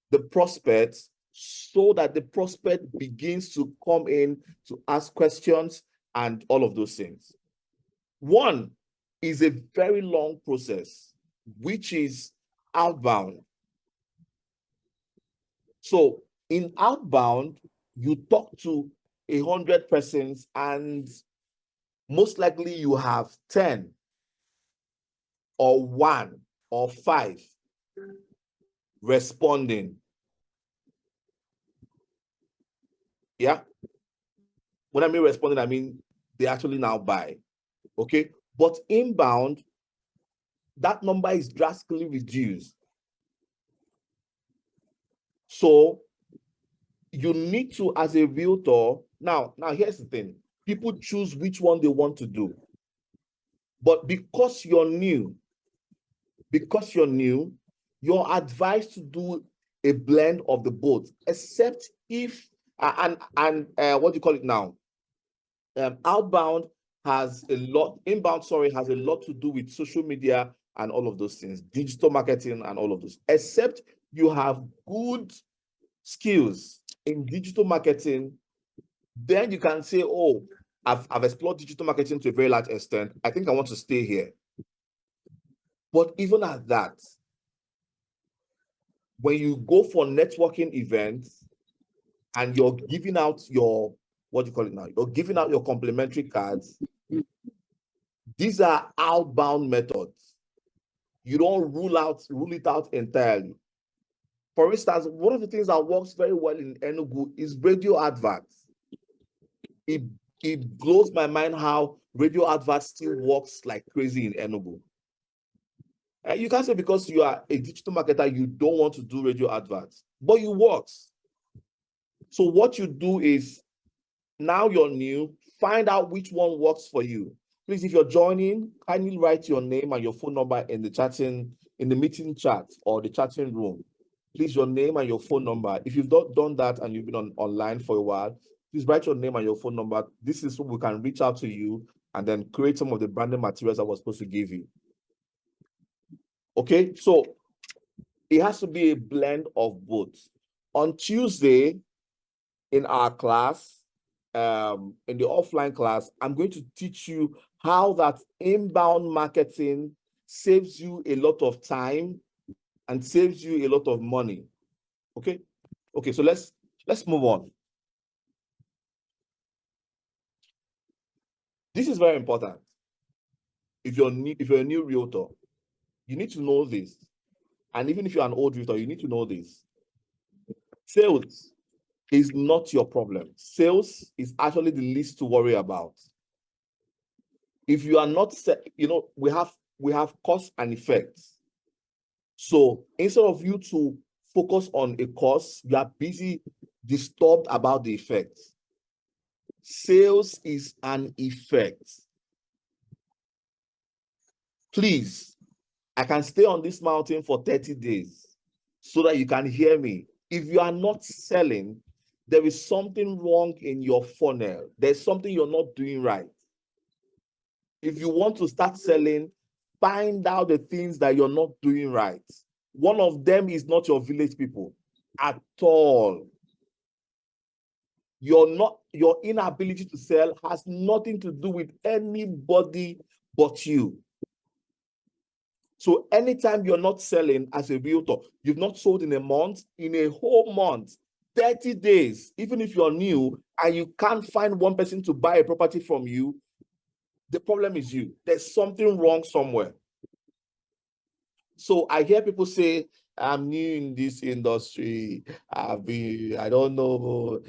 the prospect so that the prospect begins to come in to ask questions and all of those things. One is a very long process, which is outbound. So in outbound, you talk to 100 persons and most likely you have 10 or 1 or 5 responding. Yeah. When I mean responding, I mean they actually now buy. Okay. But inbound, that number is drastically reduced. So you need to, as a realtor, now here's the thing. People choose which one they want to do. But because you're new, you're advised to do a blend of the both, except if, what do you call it now? Inbound has a lot to do with social media and all of those things, digital marketing and all of those, except you have good skills in digital marketing, then you can say, oh, I've explored digital marketing to a very large extent. I think I want to stay here. But even at that, when you go for networking events and you're giving out your, what do you call it now? You're giving out your complimentary cards. These are outbound methods. You don't rule it out entirely. For instance, one of the things that works very well in Enugu is radio adverts. It blows my mind how radio adverts still works like crazy in Enugu. And you can't say because you are a digital marketer, you don't want to do radio adverts, but it works. So what you do is, now you're new, find out which one works for you. Please, if you're joining, kindly write your name and your phone number in the meeting chat or the chatting room. Please, your name and your phone number. If you've not done that and you've been online for a while, please write your name and your phone number. This is so we can reach out to you and then create some of the branding materials that we're supposed to give you. Okay, so it has to be a blend of both. On Tuesday, in our class, in the offline class, I'm going to teach you how that inbound marketing saves you a lot of time and saves you a lot of money. Okay? Okay, so let's move on. This is very important. If you're a new realtor, you need to know this. And even if you're an old realtor, you need to know this. Sales is not your problem. Sales is actually the least to worry about. If you are not, we have cause and effect. So instead of you to focus on a cause, you are busy disturbed about the effect. Sales is an effect. Please, I can stay on this mountain for 30 days so that you can hear me. If you are not selling, there is something wrong in your funnel. There's something you're not doing right. If you want to start selling, find out the things that you're not doing right. One of them is not your village people at all. Your inability to sell has nothing to do with anybody but you. So anytime you're not selling as a realtor, you've not sold in a month, in a whole month, 30 days, even if you're new and you can't find one person to buy a property from you, the problem is you. There's something wrong somewhere. So I hear people say, I'm new in this industry. I don't know.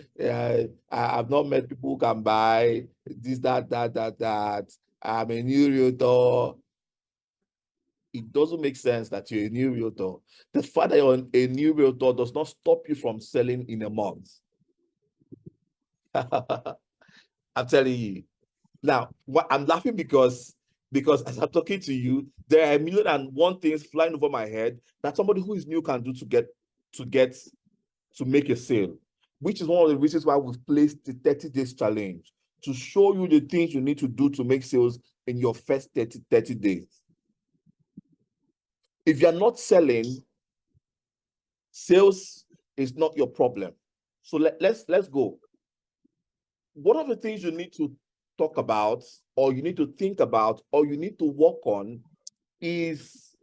I've not met people who can buy this, that. I'm a new realtor. It doesn't make sense that you're a new realtor. The fact that you're a new realtor does not stop you from selling in a month. I'm telling you. Now, I'm laughing because as I'm talking to you, there are 1,000,001 things flying over my head that somebody who is new can do to make a sale, which is one of the reasons why we've placed the 30 days challenge, to show you the things you need to do to make sales in your first 30 days. If you're not selling, sales is not your problem. So let's go. One of the things you need to talk about, or you need to think about, or you need to work on is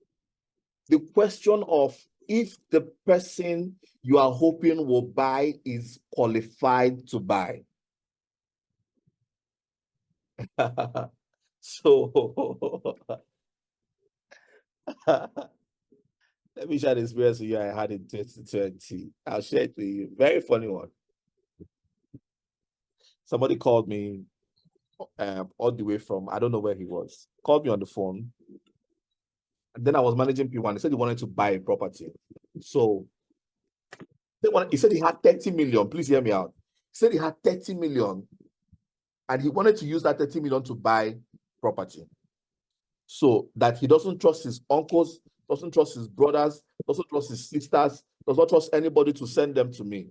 the question of if the person you are hoping will buy is qualified to buy. So let me share the experience with you I had in 2020. I'll share it with you. Very funny one. Somebody called me all the way from, I don't know where he was, called me on the phone. And then I was managing P1. He said he wanted to buy a property. So he said he had 30 million. Please hear me out. He said he had 30 million and he wanted to use that 30 million to buy property. So that he doesn't trust his uncles, doesn't trust his brothers, doesn't trust his sisters, does not trust anybody to send them to me.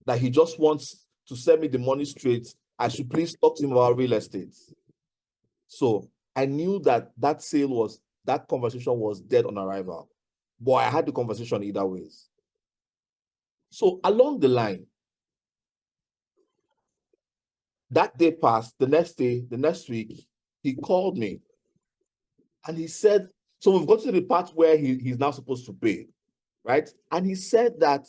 That he just wants to send me the money straight. I should please talk to him about real estate. So I knew that that conversation was dead on arrival. But I had the conversation either ways. So along the line, that day passed, the next week, he called me and he said, so we've got to the part where he's now supposed to pay. right? And he said that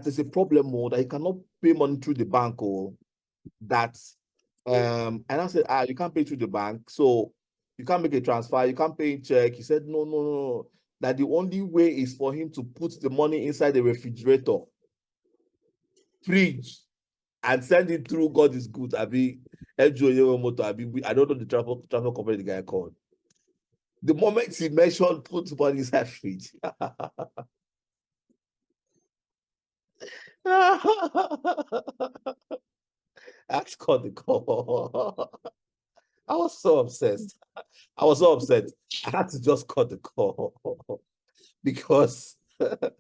is a problem, or that he cannot pay money through the bank, or that and I said, you can't pay through the bank, so you can't make a transfer, you can't pay in check. He said, no, no, no, that the only way is for him to put the money inside the refrigerator, fridge, and send it through God is good. I don't know the travel company the guy called. The moment he mentioned put money inside fridge, I just called the call. I was so obsessed. I was so upset. I had to just cut the call because I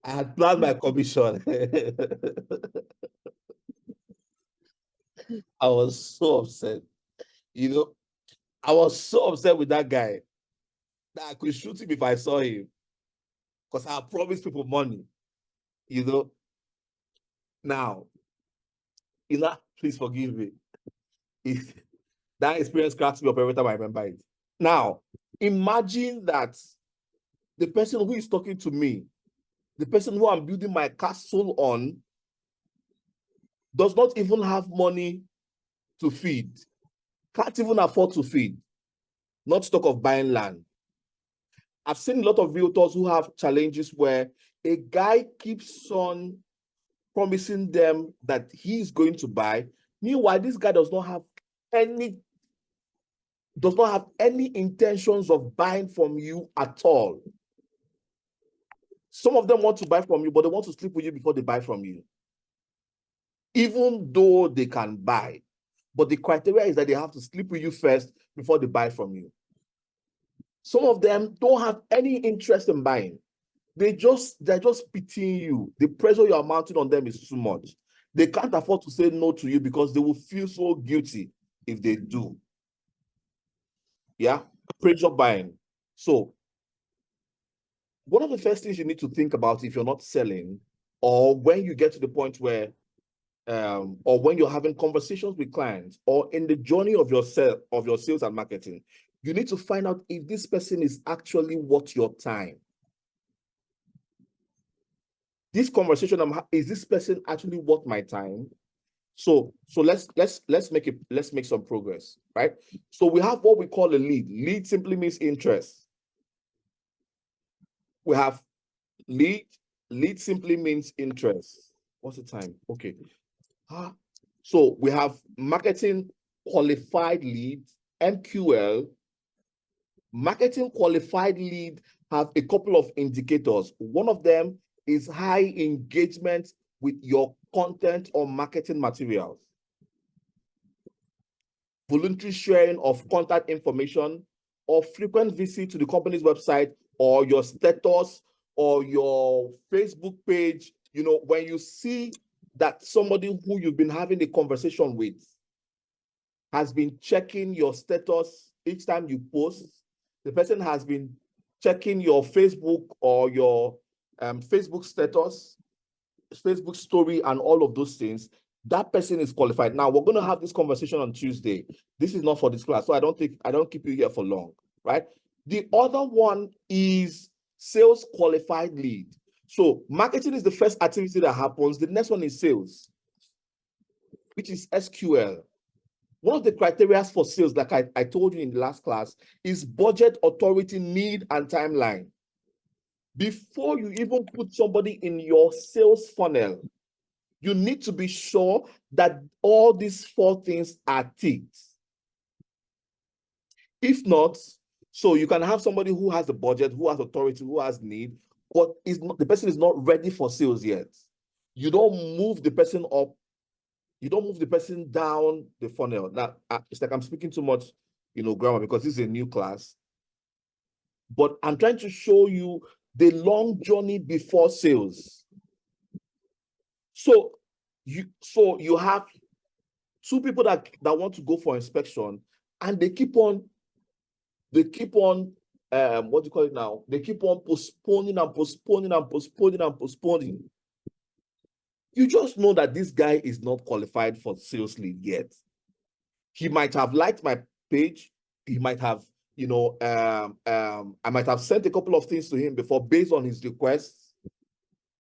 had planned my commission. I was so upset. I was so upset with that guy that I could shoot him if I saw him, because I promised people money. Now, please forgive me. That experience cracks me up every time I remember it. Now, imagine that the person who is talking to me, the person who I'm building my castle on, does not even have money to feed, can't even afford to feed, not talk of buying land. I've seen a lot of realtors who have challenges where a guy keeps on promising them that he's going to buy. Meanwhile, this guy does not have any intentions of buying from you at all. Some of them want to buy from you, but they want to sleep with you before they buy from you, even though they can buy. But the criteria is that they have to sleep with you first before they buy from you. Some of them don't have any interest in buying. They're just pitying you. The pressure you are mounting on them is too much. They can't afford to say no to you because they will feel so guilty if they do. Yeah, pressure buying. So one of the first things you need to think about if you're not selling, or when you get to the point where or when you're having conversations with clients, or in the journey of your sales and marketing, you need to find out if this person is actually worth your time. This conversation, is this person actually worth my time? So let's make some progress, right? So we have what we call a lead. Lead simply means interest. We have lead. Lead simply means interest. What's the time? Okay. So we have marketing qualified lead, MQL. Marketing qualified lead have a couple of indicators. One of them is high engagement with your content or marketing materials. Voluntary sharing of contact information, or frequent visit to the company's website or your status or your Facebook page. When you see that somebody who you've been having a conversation with has been checking your status each time you post, the person has been checking your Facebook or your Facebook status, Facebook story, and all of those things, that person is qualified. Now, we're going to have this conversation on Tuesday. This is not for this class, so I don't keep you here for long, right? The other one is sales qualified lead. So marketing is the first activity that happens. The next one is sales, which is SQL. One of the criteria for sales, like I told you in the last class, is budget, authority, need, and timeline. Before you even put somebody in your sales funnel, you need to be sure that all these 4 things are ticked. If not, so you can have somebody who has the budget, who has authority, who has need, but the person is not ready for sales yet. You don't move the person up. You don't move the person down the funnel. Now, it's like I'm speaking too much, grammar, because this is a new class. But I'm trying to show you the long journey before sales. So you have 2 people that want to go for inspection, and they keep on what do you call it now? They keep on postponing and postponing and postponing and postponing. You just know that this guy is not qualified for sales lead yet. He might have liked my page. He might have I might have sent a couple of things to him before based on his requests.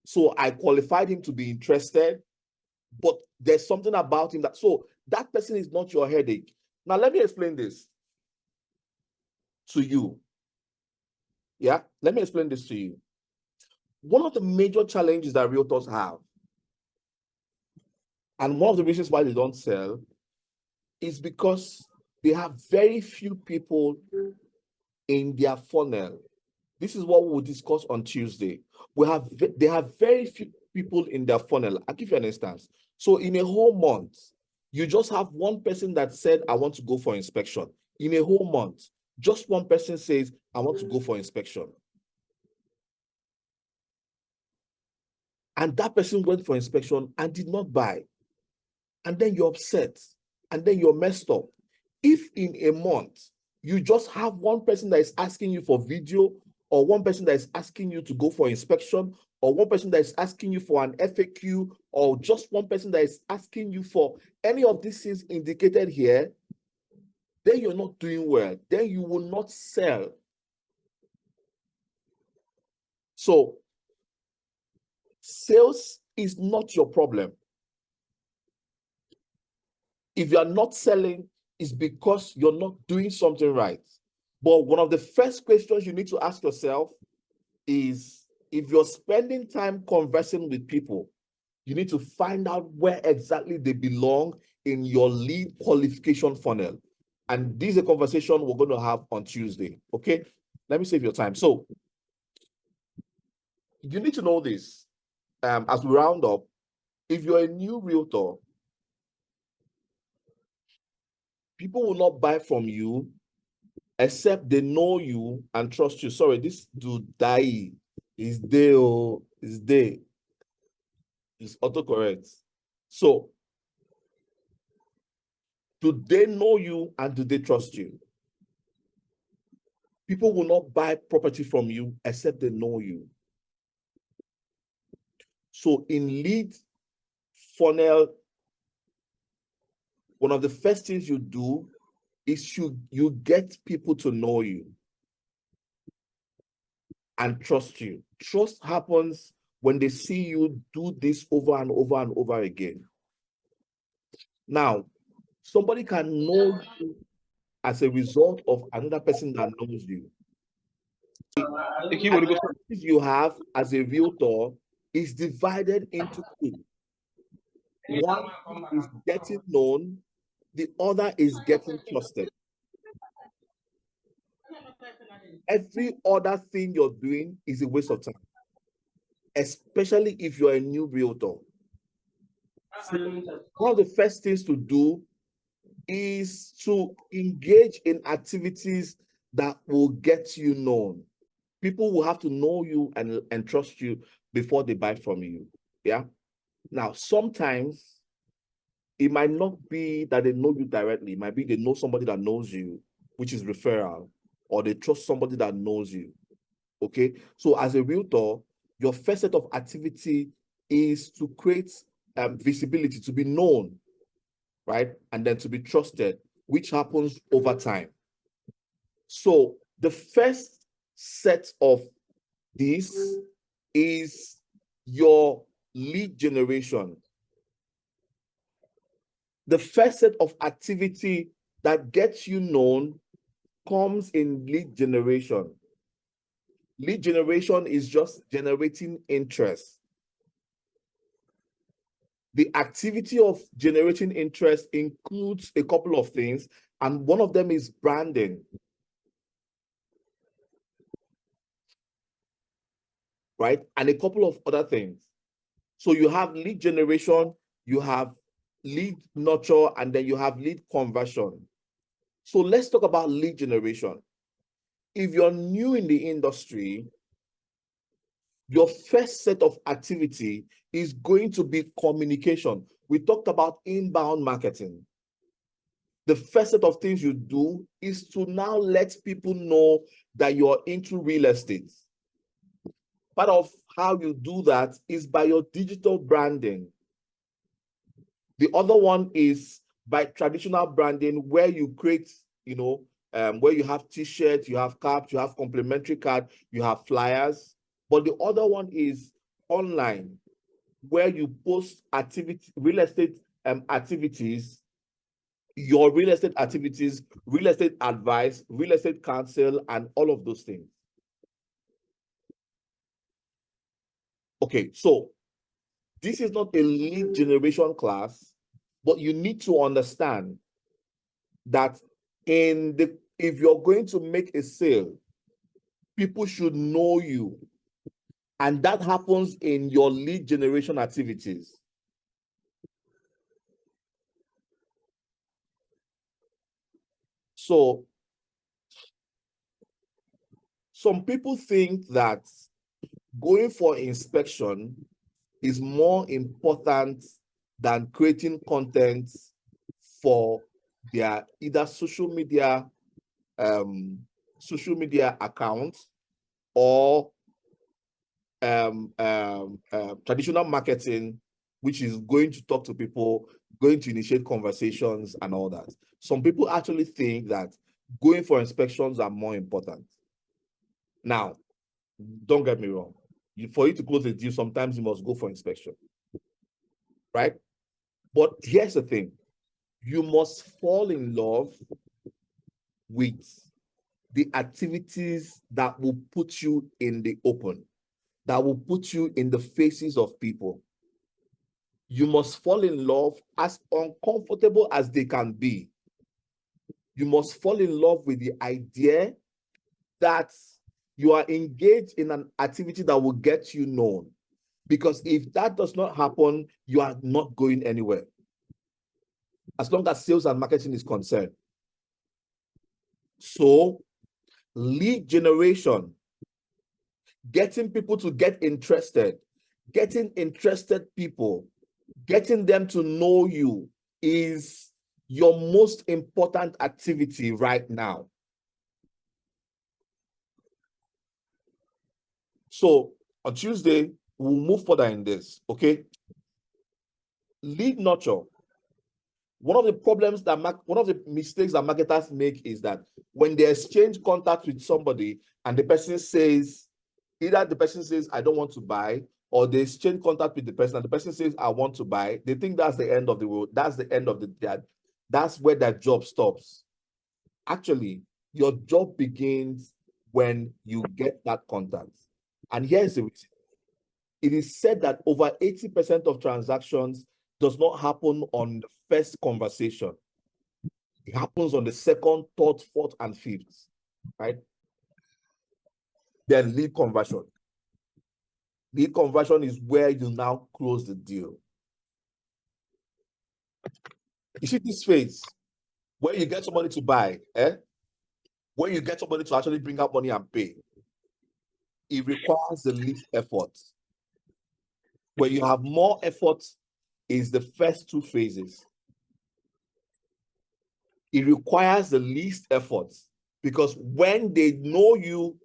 So I qualified him to be interested, but there's something about him so that person is not your headache. Now, let me explain this to you. Yeah, let me explain this to you. One of the major challenges that realtors have, and one of the reasons why they don't sell, is because they have very few people in their funnel. This is what we'll discuss on Tuesday. They have very few people in their funnel. I'll give you an instance. So in a whole month, you just have one person that said, I want to go for inspection. In a whole month, just one person says, I want to go for inspection. And that person went for inspection and did not buy. And then you're upset. And then you're messed up. If in a month, you just have one person that is asking you for video, or one person that is asking you to go for inspection, or one person that is asking you for an FAQ, or just one person that is asking you for any of these things indicated here, then you're not doing well. Then you will not sell. So sales is not your problem. If you are not selling, it's because you're not doing something right. But one of the first questions you need to ask yourself is, if you're spending time conversing with people, you need to find out where exactly they belong in your lead qualification funnel. And this is a conversation we're going to have on Tuesday. Okay, let me save your time. So you need to know this as we round up. If you're a new realtor, people will not buy from you except they know you and trust you. Sorry, this dude die is there. Is there. It's autocorrect. So, do they know you and do they trust you? People will not buy property from you except they know you. So, in lead funnel, one of the first things you do is you get people to know you and trust you. Trust happens when they see you do this over and over and over again. Now, somebody can know you as a result of another person that knows you. The advantage you have as a realtor is divided into two. One is getting known, the other is getting trusted. Every other thing you're doing is a waste of time, especially if you're a new realtor. So one of the first things to do is to engage in activities that will get you known. People will have to know you and trust you before they buy from you. Yeah. Now, sometimes it might not be that they know you directly. It might be they know somebody that knows you, which is referral, or they trust somebody that knows you. Okay. So as a realtor, your first set of activity is to create visibility, to be known, right? And then to be trusted, which happens over time. So the first set of this is your lead generation. The first set of activity that gets you known comes in lead generation. Lead generation is just generating interest. The activity of generating interest includes a couple of things, and one of them is branding. Right? And a couple of other things. So you have lead generation, you have lead nurture, and then you have lead conversion. So let's talk about lead generation. If you're new in the industry, your first set of activity is going to be communication. We talked about inbound marketing. The first set of things you do is to now let people know that you're into real estate. Part of how you do that is by your digital branding. The other one is by traditional branding, where you create, where you have t-shirts, you have caps, you have complimentary card, you have flyers. But the other one is online, where you post real estate activities, your real estate activities, real estate advice, real estate counsel, and all of those things. Okay, so this is not a lead generation class, but you need to understand that if you're going to make a sale, people should know you. And that happens in your lead generation activities. So some people think that going for inspection is more important than creating content for their either social media accounts or traditional marketing, which is going to talk to people, going to initiate conversations and all that. Some people actually think that going for inspections are more important. Now, don't get me wrong. For you to close a deal, sometimes you must go for inspection, right? But here's the thing. You must fall in love with the activities that will put you in the open, that will put you in the faces of people. You must fall in love, as uncomfortable as they can be. You must fall in love with the idea that you are engaged in an activity that will get you known. Because if that does not happen, you are not going anywhere, as long as sales and marketing is concerned. So, lead generation, getting people to get interested, getting interested people, getting them to know you is your most important activity right now. So on Tuesday, we'll move further in this, okay? Lead nurture. One of the problems that one of the mistakes that marketers make is that when they exchange contact with somebody and the person says, either the person says, I don't want to buy, or they exchange contact with the person and the person says, I want to buy, they think that's the end of the world. That's the end of that's where that job stops. Actually, your job begins when you get that contact. And here's the reason. It is said that over 80% of transactions does not happen on the first conversation. It happens on the second, third, fourth, and fifth, right? Then lead conversion. Lead conversion is where you now close the deal. You see this phase where you get somebody to buy, where you get somebody to actually bring out money and pay. It requires the least effort. Where you have more effort is the first two phases. It requires the least effort because when they know you,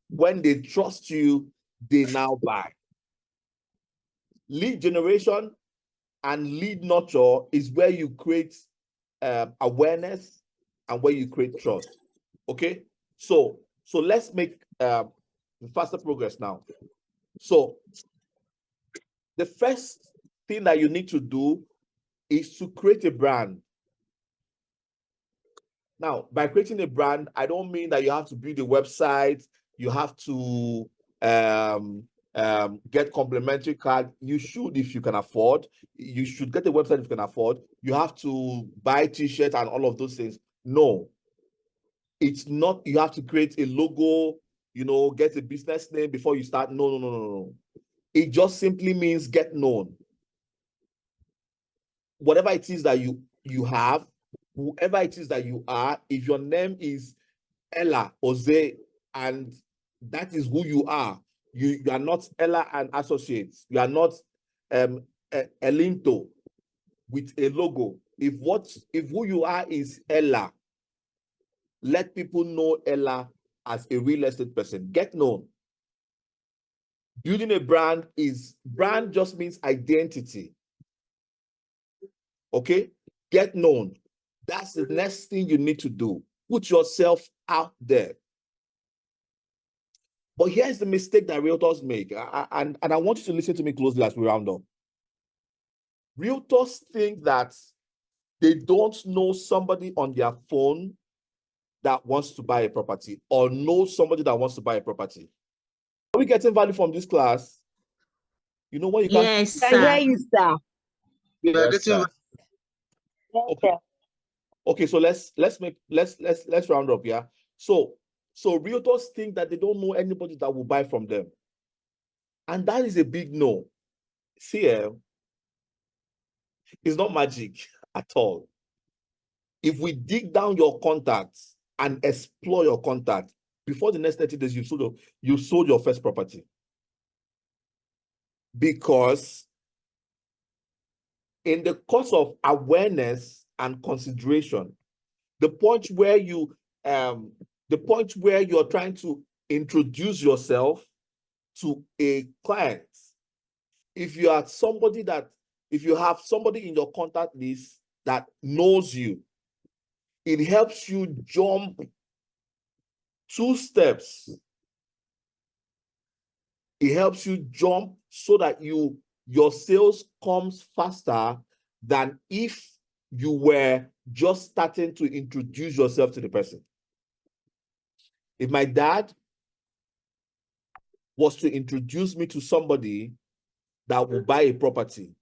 when they trust you, they now buy. Lead generation and lead nurture is where you create awareness and where you create trust. Okay, so let's make faster progress now. So the first thing that you need to do is to create a brand. Now, by creating a brand, I don't mean that you have to build a website, you have to get complimentary card. You should, if you can afford. You should get a website if you can afford. You have to buy t-shirts and all of those things. No, it's not. You have to create a logo, get a business name before you start. No. It just simply means get known. Whatever it is that you have, whoever it is that you are, if your name is Ella Jose and that is who you are are not Ella and Associates. You are not Elinto with a logo. If who you are is Ella, let people know Ella as a real estate person. Get known. Building a brand just means identity. Okay? Get known. That's the next thing you need to do. put yourself out there. But here's the mistake that realtors make, and I want you to listen to me closely as we round up. Realtors think that they don't know somebody on their phone that wants to buy a property or know somebody that wants to buy a property. Are we getting value from this class? You know when you can't. Yes, I can hear sir. you, sir. We are Yes, getting sir. Okay. Okay, so let's round up, yeah. So realtors think that they don't know anybody that will buy from them, and that is a big no. See, it's not magic at all. If we dig down your contacts and explore your contact, before the next 30 days, you sold your first property. Because in the course of awareness and consideration, the point where you're trying to introduce yourself to a client, if you have somebody in your contact list that knows you, it helps you jump 2 steps. It helps you jump so that your sales comes faster than if you were just starting to introduce yourself to the person. If my dad was to introduce me to somebody that will buy a property,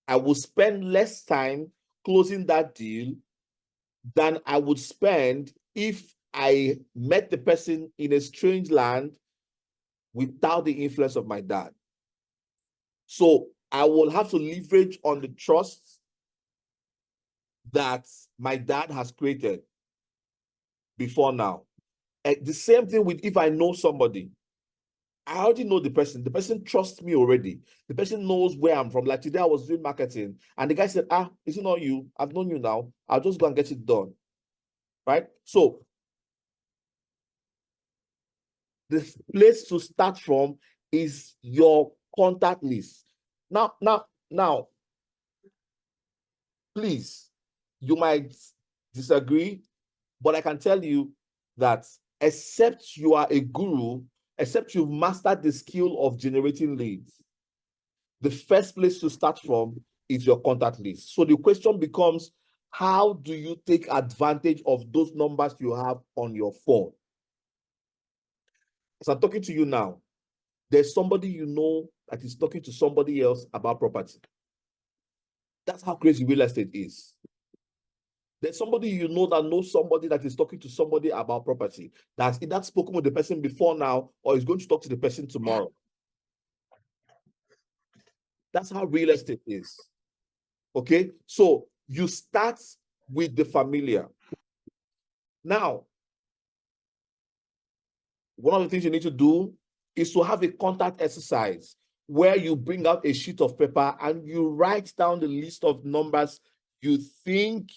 I will spend less time closing that deal than I would spend if I met the person in a strange land without the influence of my dad. So I will have to leverage on the trust that my dad has created before now. And the same thing with if I know somebody. I already know the person. The person trusts me already. The person knows where I'm from. Like today I was doing marketing and the guy said, is it not you? I've known you now. I'll just go and get it done. Right? So the place to start from is your contact list. Now, please, you might disagree, but I can tell you that except you are a guru, except you've mastered the skill of generating leads, the first place to start from is your contact list. So the question becomes, how do you take advantage of those numbers you have on your phone? As I'm talking to you now, there's somebody you know that is talking to somebody else about property. That's how crazy real estate is. There's somebody you know that knows somebody that is talking to somebody about property. That's either spoken with the person before now or is going to talk to the person tomorrow. That's how real estate is. Okay? So you start with the familiar. Now, one of the things you need to do is to have a contact exercise where you bring out a sheet of paper and you write down the list of numbers you think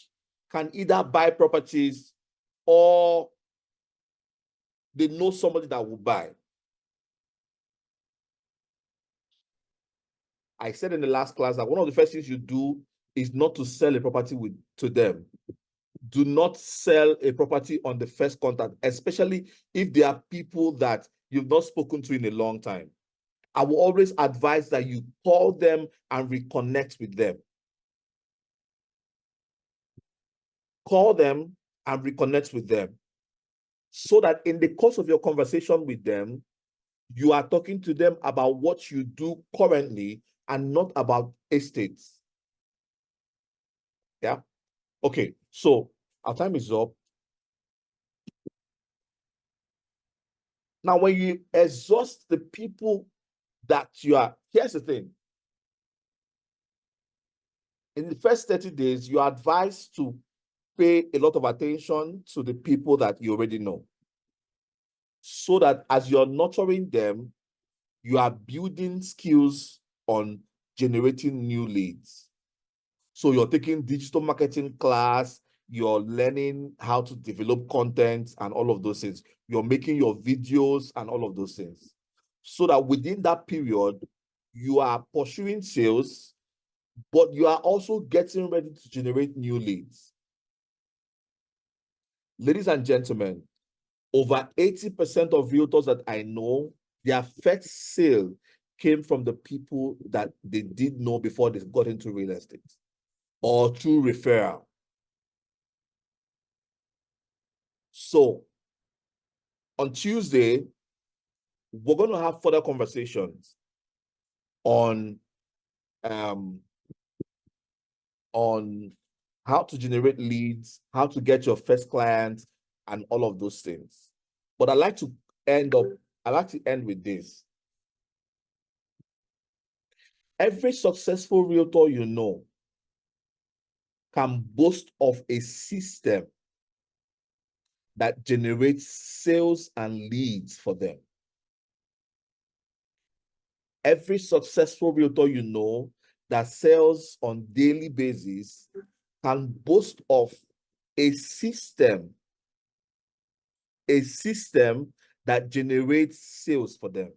can either buy properties or they know somebody that will buy. I said in the last class that one of the first things you do is not to sell a property to them. Do not sell a property on the first contact, especially if they are people that you've not spoken to in a long time. I will always advise that you call them and reconnect with them. Call them and reconnect with them so that in the course of your conversation with them, you are talking to them about what you do currently and not about estates. Yeah. Okay. So our time is up. Now, when you exhaust the people that you are, here's the thing. In the first 30 days, you are advised to pay a lot of attention to the people that you already know, so that as you're nurturing them, you are building skills on generating new leads. So you're taking digital marketing class, you're learning how to develop content and all of those things. You're making your videos and all of those things. So that within that period, you are pursuing sales, but you are also getting ready to generate new leads. Ladies and gentlemen, over 80% of realtors that I know, their first sale came from the people that they did know before they got into real estate or through referral. So on Tuesday, we're going to have further conversations on how to generate leads, how to get your first client, and all of those things. But I like to end with this. Every successful realtor you know can boast of a system that generates sales and leads for them. Every successful realtor you know that sells on daily basis can boast of a system that generates sales for them.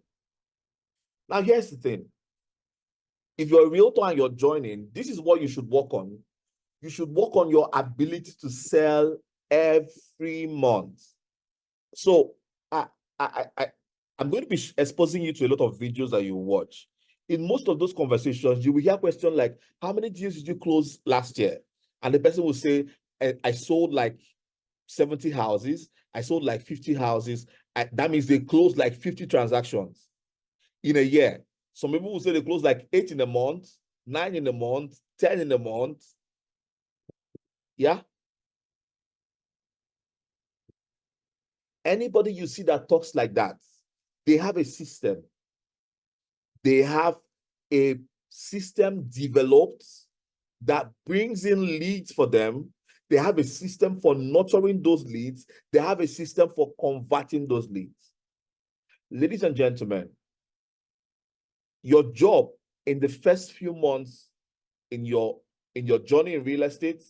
Now, here's the thing. If you're a realtor and you're joining, this is what you should work on. You should work on your ability to sell every month. So I'm going to be exposing you to a lot of videos that you watch. In most of those conversations, you will hear questions like, how many deals did you close last year? And the person will say, I sold like 70 houses. I sold like 50 houses. That means they closed like 50 transactions in a year. Some people will say they close like 8 in a month, 9 in a month, 10 in a month. Yeah. Anybody you see that talks like that, they have a system. They have a system developed that brings in leads for them. They have a system for nurturing those leads. They have a system for converting those leads. Ladies and gentlemen, your job in the first few months in your journey in real estate,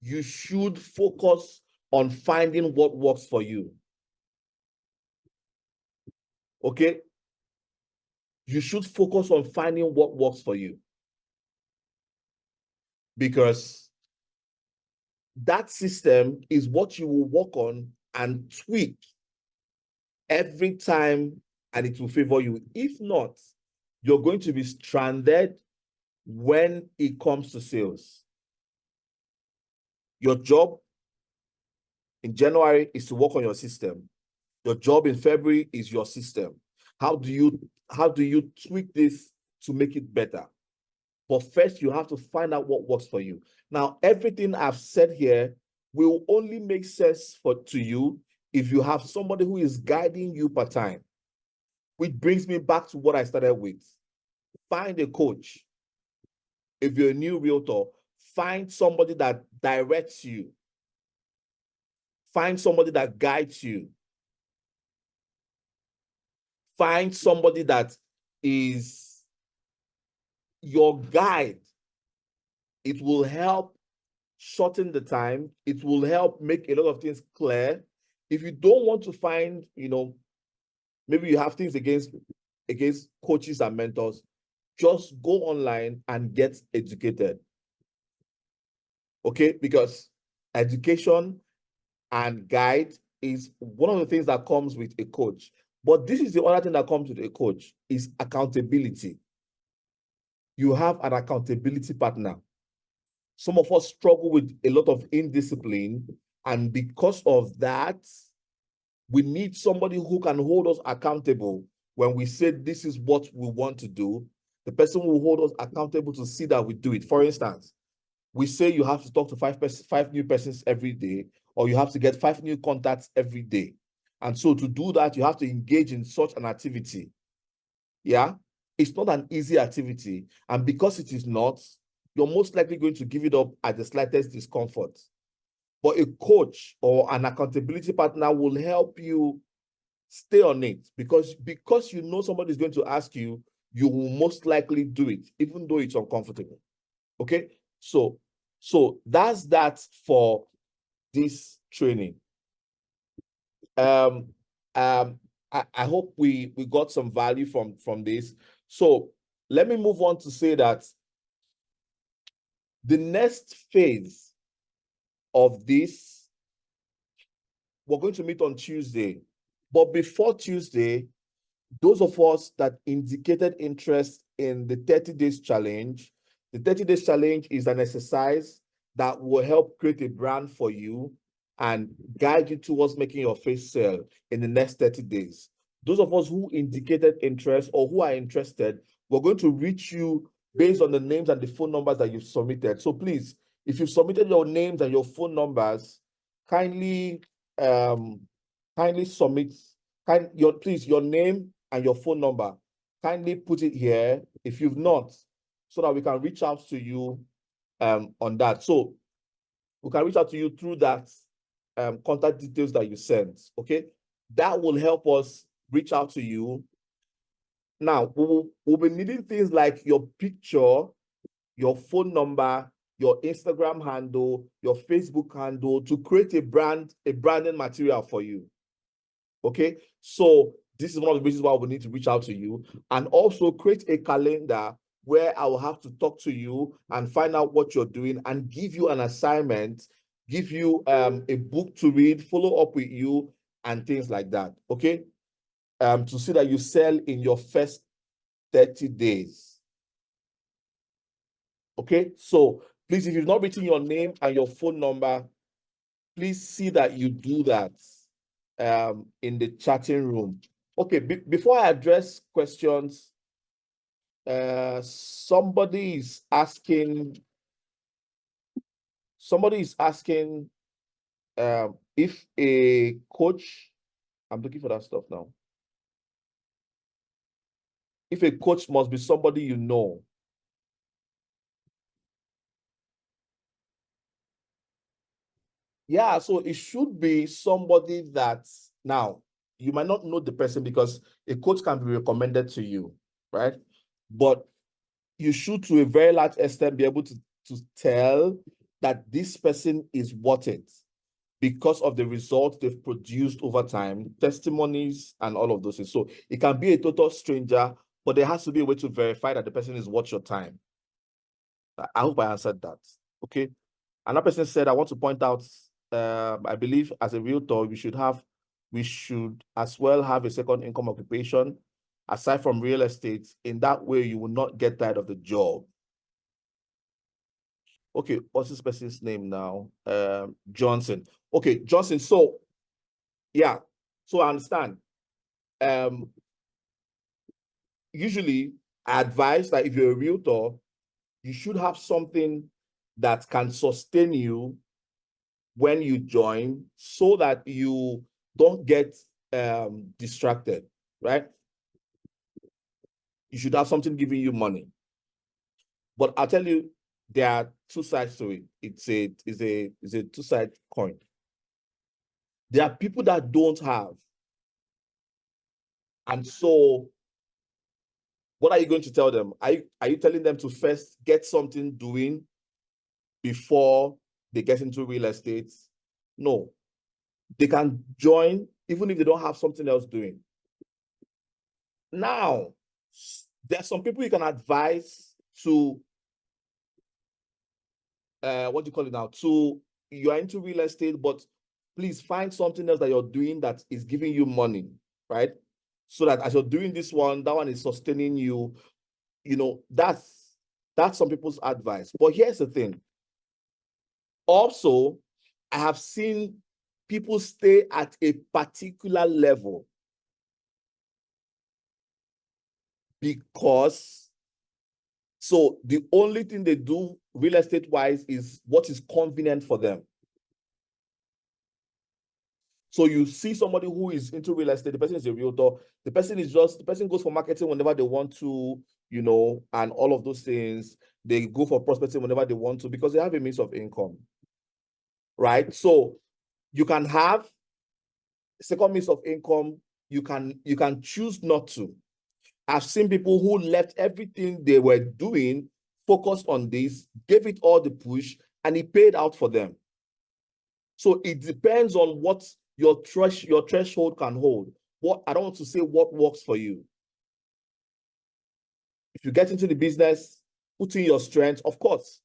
you should focus on finding what works for you. Okay? You should focus on finding what works for you. Because that system is what you will work on and tweak every time, and it will favor you. If not, you're going to be stranded when it comes to sales. Your job in January is to work on your system. Your job in February is your system. How do you tweak this to make it better? But first, you have to find out what works for you. Now, everything I've said here will only make sense to you if you have somebody who is guiding you part-time. Which brings me back to what I started with. Find a coach. If you're a new realtor, find somebody that directs you. Find somebody that guides you. Find somebody that is your guide. It will help shorten the time. It will help make a lot of things clear. If you don't want to find, maybe you have things against coaches and mentors, just go online and get educated. Okay? Because education and guide is one of the things that comes with a coach. But this is the other thing that comes with a coach is accountability. You have an accountability partner. Some of us struggle with a lot of indiscipline, and because of that, we need somebody who can hold us accountable. When we say this is what we want to do, the person will hold us accountable to see that we do it. For instance, we say you have to talk to five new persons every day, or you have to get 5 new contacts every day. And so to do that, you have to engage in such an activity. Yeah, it's not an easy activity. And because it is not, you're most likely going to give it up at the slightest discomfort. But a coach or an accountability partner will help you stay on it because you know somebody is going to ask you, you will most likely do it, even though it's uncomfortable. Okay, so that's that for this training. I hope we got some value from this. So let me move on to say that the next phase of this, we're going to meet on Tuesday. But before Tuesday, those of us that indicated interest in the 30 days challenge, the 30 days challenge is an exercise that will help create a brand for you and guide you towards making your face sell in the next 30 days. Those of us who indicated interest or who are interested, we're going to reach you based on the names and the phone numbers that you've submitted. So please, if you've submitted your names and your phone numbers, kindly submit please your name and your phone number. Kindly put it here if you've not, so that we can reach out to you on that. So we can reach out to you through that contact details that you sent. Okay, that will help us reach out to you. Now we'll be needing things like your picture, your phone number, your Instagram handle, your Facebook handle to create a branding material for you. Okay, so this is one of the reasons why we need to reach out to you, and also create a calendar where I will have to talk to you and find out what you're doing and give you an assignment, give you a book to read, follow up with you and things like that. Okay, to see that you sell in your first 30 days. Okay, so please, if you've not written your name and your phone number, please see that you do that in the chatting room. Okay, before I address questions, somebody is asking if a coach, I'm looking for that stuff now. If a coach must be somebody you know. Yeah, so it should be somebody that, now, you might not know the person because a coach can be recommended to you, right? But you should, to a very large extent, be able to tell that this person is worth it because of the results they've produced over time, testimonies, and all of those things. So it can be a total stranger, but there has to be a way to verify that the person is worth your time. I hope I answered that. Okay. Another person said, I want to point out, I believe as a realtor, we should as well have a second income occupation aside from real estate. In that way, you will not get tired of the job. Okay, what's this person's name now? Johnson. Okay, Johnson. So, yeah. So I understand. Usually, I advise that if you're a realtor, you should have something that can sustain you when you join, so that you don't get distracted, right? You should have something giving you money. But I'll tell you, there are two sides to it. It's a two-sided coin. There are people that don't have. And so what are you going to tell them? Are you telling them to first get something doing before they get into real estate? No. They can join even if they don't have something else doing. Now, there's some people you can advise to, what do you call it now? You are into real estate, but please find something else that you're doing that is giving you money, right? So that as you're doing this one, that one is sustaining you. You know, that's some people's advice. But here's the thing. Also, I have seen people stay at a particular level because, so the only thing they do real estate wise is what is convenient for them. So you see somebody who is into real estate, the person is a realtor, the person goes for marketing whenever they want to, you know, and all of those things. They go for prospecting whenever they want to because they have a means of income, right? So you can have second means of income. You can choose not to. I've seen people who left everything they were doing, focused on this, gave it all the push, and it paid out for them. So it depends on what your threshold can hold. I don't want to say what works for you. If you get into the business, put in your strengths, of course,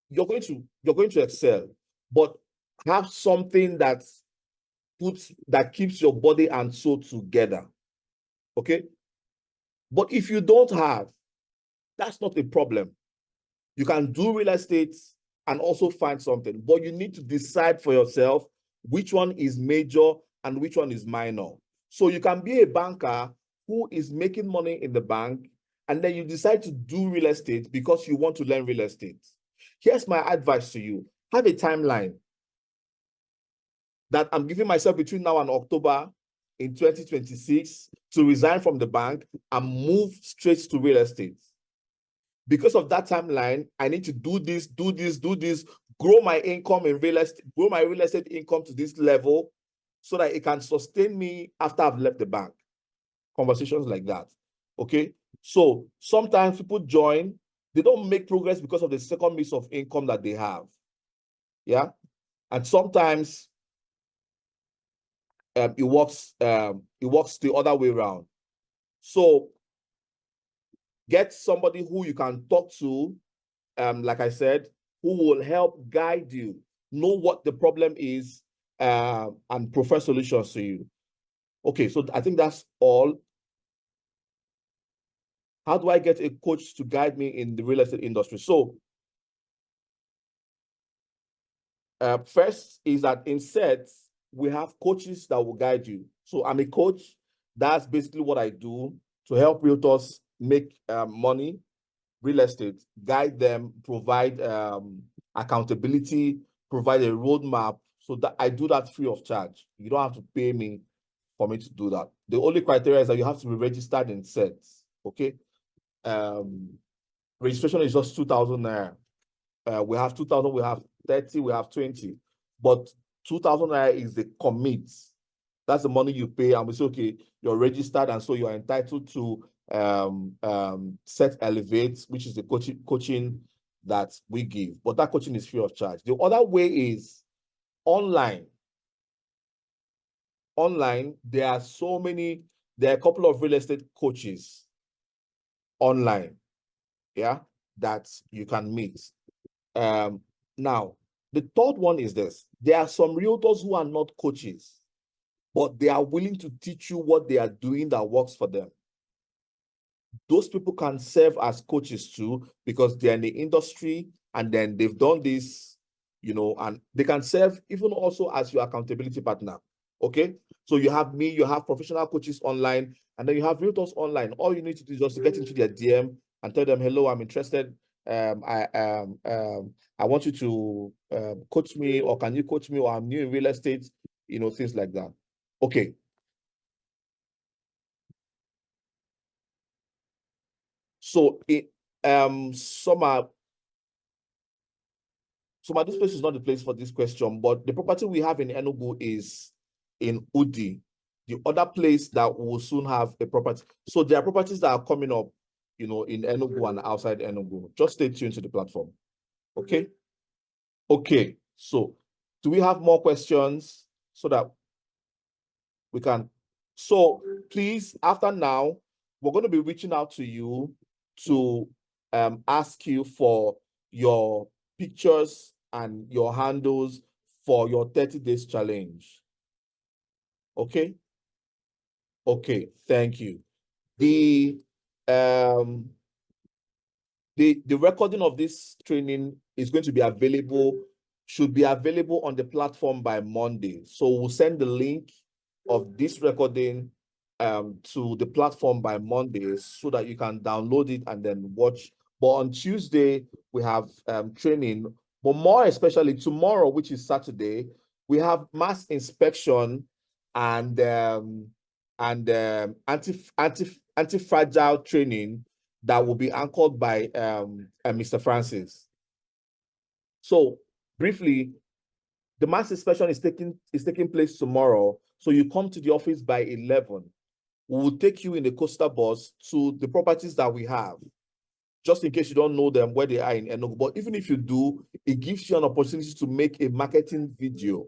you're going to excel. but have something that keeps your body and soul together. Okay. But if you don't have, that's not a problem. You can do real estate and also find something, but you need to decide for yourself which one is major and which one is minor. So you can be a banker who is making money in the bank, and then you decide to do real estate because you want to learn real estate. Here's my advice to you. Have a timeline that I'm giving myself between now and October in 2026 to resign from the bank and move straight to real estate. Because of that timeline, I need to do this, grow my income in real estate, grow my real estate income to this level so that it can sustain me after I've left the bank. Conversations like that. Okay. So sometimes people join, they don't make progress because of the second means of income that they have. Yeah. And sometimes it works the other way around. So get somebody who you can talk to, like I said, who will help guide you, know what the problem is, and prefer solutions to you. Okay, so I think that's all. How do I get a coach to guide me in the real estate industry? So first is that in sets, we have coaches that will guide you. So I'm a coach. That's basically what I do to help realtors make money, real estate, guide them, provide accountability, provide a roadmap. So that I do that free of charge. You don't have to pay me for me to do that. The only criteria is that you have to be registered in sets. Okay. Registration is just 2,000 naira. We have 2,000, we have 30, we have 20, but 2,000 naira is the commit. That's the money you pay, and we say, okay, you're registered, and so you're entitled to Set Elevate, which is the coaching that we give. But that coaching is free of charge. The other way is online. Online, there are a couple of real estate coaches online, yeah, that you can meet. Now, the third one is this. There are some realtors who are not coaches, but they are willing to teach you what they are doing that works for them. Those people can serve as coaches too, because they're in the industry and then they've done this, and they can serve even also as your accountability partner. Okay. So you have me, you have professional coaches online, and then you have realtors online. All you need to do is just to get into their DM and tell them, hello, I'm interested. I want you to coach me, or can you coach me, or I'm new in real estate, things like that. Okay. So this place is not the place for this question, but the property we have in Enugu is in Udi, the other place that will soon have a property. So there are properties that are coming up, in Enugu and outside Enugu. Just stay tuned to the platform. Okay. Okay. So do we have more questions so that we can? So please, after now, we're going to be reaching out to you to ask you for your pictures and your handles for your 30 days challenge. Okay. Okay. Thank you. The recording of this training is going to be available, should be available on the platform by Monday. So we'll send the link of this recording to the platform by Monday so that you can download it and then watch. But on Tuesday, we have training, but more especially tomorrow, which is Saturday, we have mass inspection and anti-fragile training that will be anchored by Mr. Francis. So briefly, the mass inspection is taking place tomorrow. So you come to the office by 11. We will take you in the coaster bus to the properties that we have, just in case you don't know them, where they are in Enugu. But even if you do, it gives you an opportunity to make a marketing video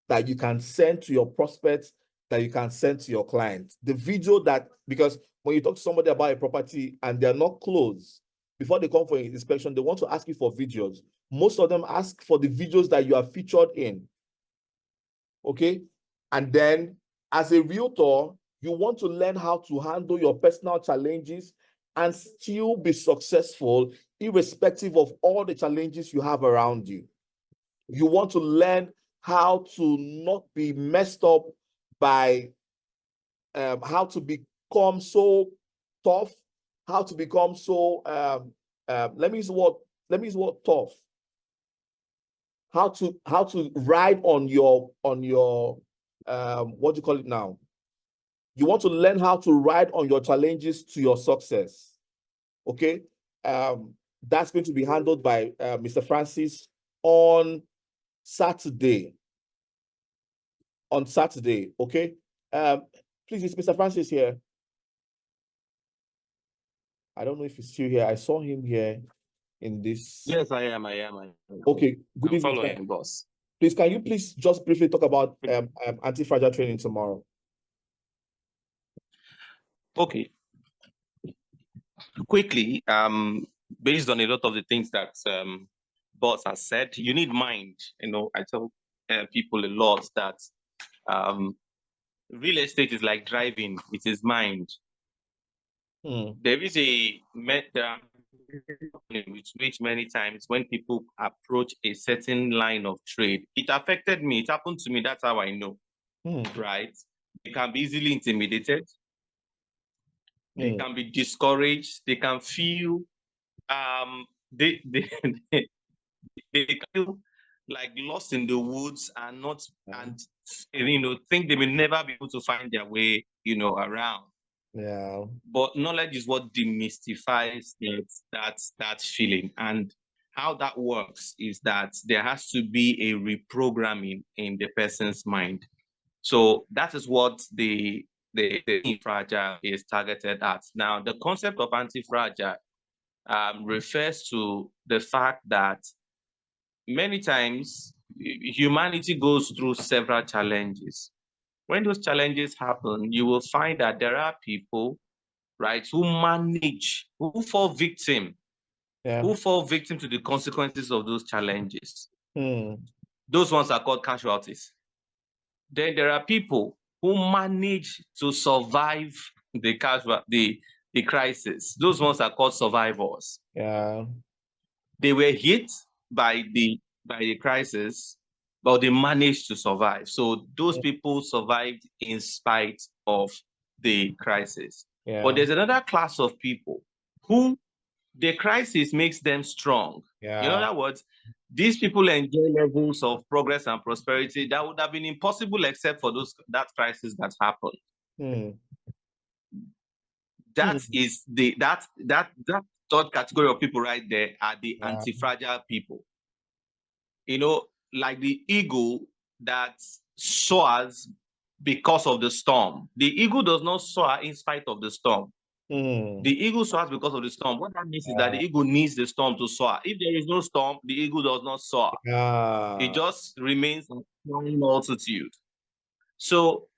that you can send to your prospects, that you can send to your clients. The video because when you talk to somebody about a property and they're not closed, before they come for an inspection, they want to ask you for videos. Most of them ask for the videos that you are featured in. Okay. And then as a realtor, you want to learn how to handle your personal challenges and still be successful, irrespective of all the challenges you have around you. You want to learn how to not be messed up by how to become so tough, how to become so let me use what tough. How to ride on your what do you call it now? You want to learn how to ride on your challenges to your success. Okay. That's going to be handled by Mr. Francis on Saturday. Okay. Please, is Mr. Francis here? I don't know if he's still here. I saw him here in this. Yes, I am. Okay, good I'm evening, following, sir. boss. Please, can you please just briefly talk about anti-fragile training tomorrow? Okay. Quickly, based on a lot of the things that boss has said, you need mind. You know, I tell people a lot that real estate is like driving. It is mind. There is a method which many times when people approach a certain line of trade, it affected me. It happened to me. That's how I know. Right? They can be easily intimidated. They can be discouraged. They can feel they they feel like lost in the woods and not and think they may never be able to find their way around. Yeah. But knowledge is what demystifies that feeling. And how that works is that there has to be a reprogramming in the person's mind. So that is what the anti-fragile is targeted at. Now, the concept of anti-fragile refers to the fact that many times humanity goes through several challenges. When those challenges happen, you will find that there are people, right, who fall victim to the consequences of those challenges. Those ones are called casualties. Then there are people who manage to survive the crisis. Those ones are called survivors. Yeah. They were hit by the crisis, but they managed to survive. So those people survived in spite of the crisis. Yeah. But there's another class of people who the crisis makes them strong. Yeah. In other words, these people enjoy levels of progress and prosperity that would have been impossible except for that crisis that happened. That is that third category of people right there are the anti-fragile people. Like the eagle that soars because of the storm. The eagle does not soar in spite of the storm. The eagle soars because of the storm. What that means is that the eagle needs the storm to soar. If there is no storm, the eagle does not soar. It just remains at flying altitude. So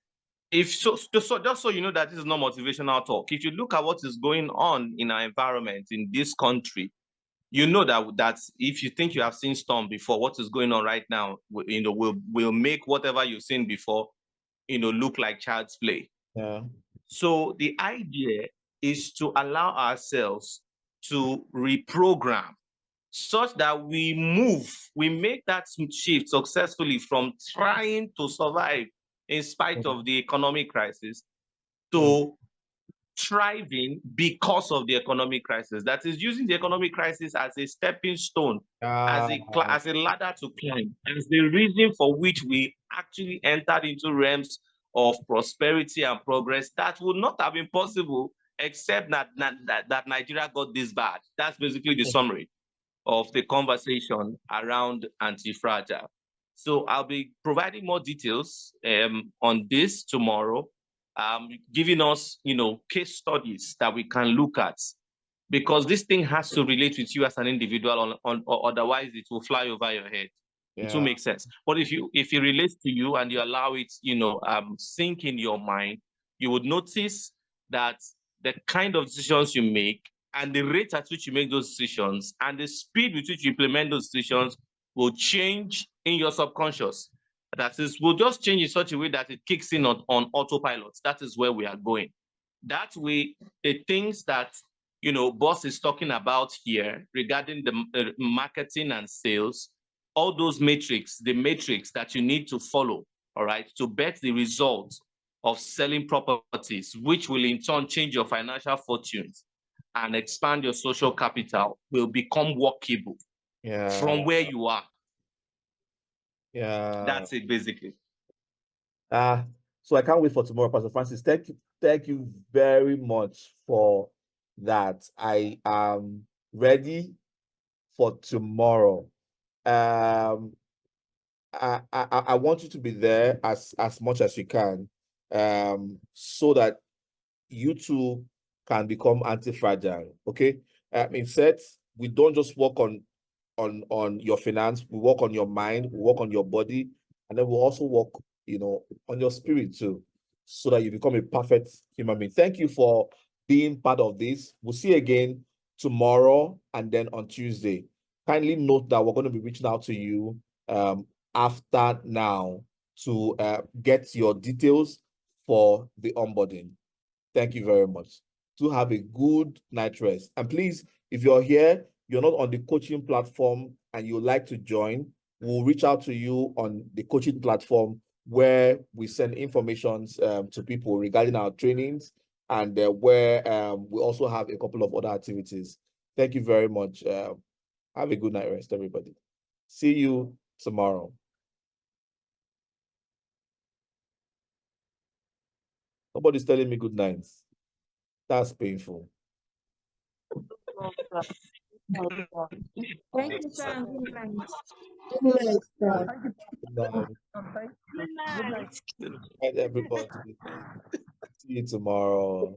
just so you know that this is not motivational talk, if you look at what is going on in our environment in this country, you know that if you think you have seen storm before, what is going on right now, will make whatever you've seen before, look like child's play. Yeah. So the idea is to allow ourselves to reprogram such that we make that shift successfully from trying to survive in spite of the economic crisis to thriving because of the economic crisis. That is using the economic crisis as a stepping stone, as a ladder to climb, as the reason for which we actually entered into realms of prosperity and progress that would not have been possible except that Nigeria got this bad. That's basically the summary of the conversation around anti-fragile. So I'll be providing more details on this tomorrow, giving us, case studies that we can look at, because this thing has to relate with you as an individual, or otherwise it will fly over your head. It will make sense. But if it relates to you and you allow it, sink in your mind, you would notice that the kind of decisions you make and the rate at which you make those decisions and the speed with which you implement those decisions will change in your subconscious. That is, will just change in such a way that it kicks in on autopilot. That is where we are going. That way, the things that boss is talking about here regarding the marketing and sales, all those metrics, the matrix that you need to follow, all right, to bet the results of selling properties, which will in turn change your financial fortunes and expand your social capital, will become workable from where you are. Yeah. That's it, basically. So I can't wait for tomorrow, Pastor Francis. Thank you very much for that. I am ready for tomorrow. I want you to be there as much as you can, so that you too can become anti-fragile. Okay. In sets, we don't just work on your finance, we work on your mind, we work on your body, and then we'll also work, on your spirit too, so that you become a perfect human being. Thank you for being part of this. We'll see you again tomorrow and then on Tuesday. Kindly note that we're going to be reaching out to you after now to get your details for the onboarding. Thank you very much. To have a good night rest. And please, if you're here, you're not on the coaching platform and you would like to join, we'll reach out to you on the coaching platform where we send information to people regarding our trainings, and where we also have a couple of other activities. Thank you very much. Have a good night rest, everybody. See you tomorrow. Nobody's telling me good nights. That's painful. Thank you, sir. Good night. Good night. Good night. Good night, everybody. See you tomorrow.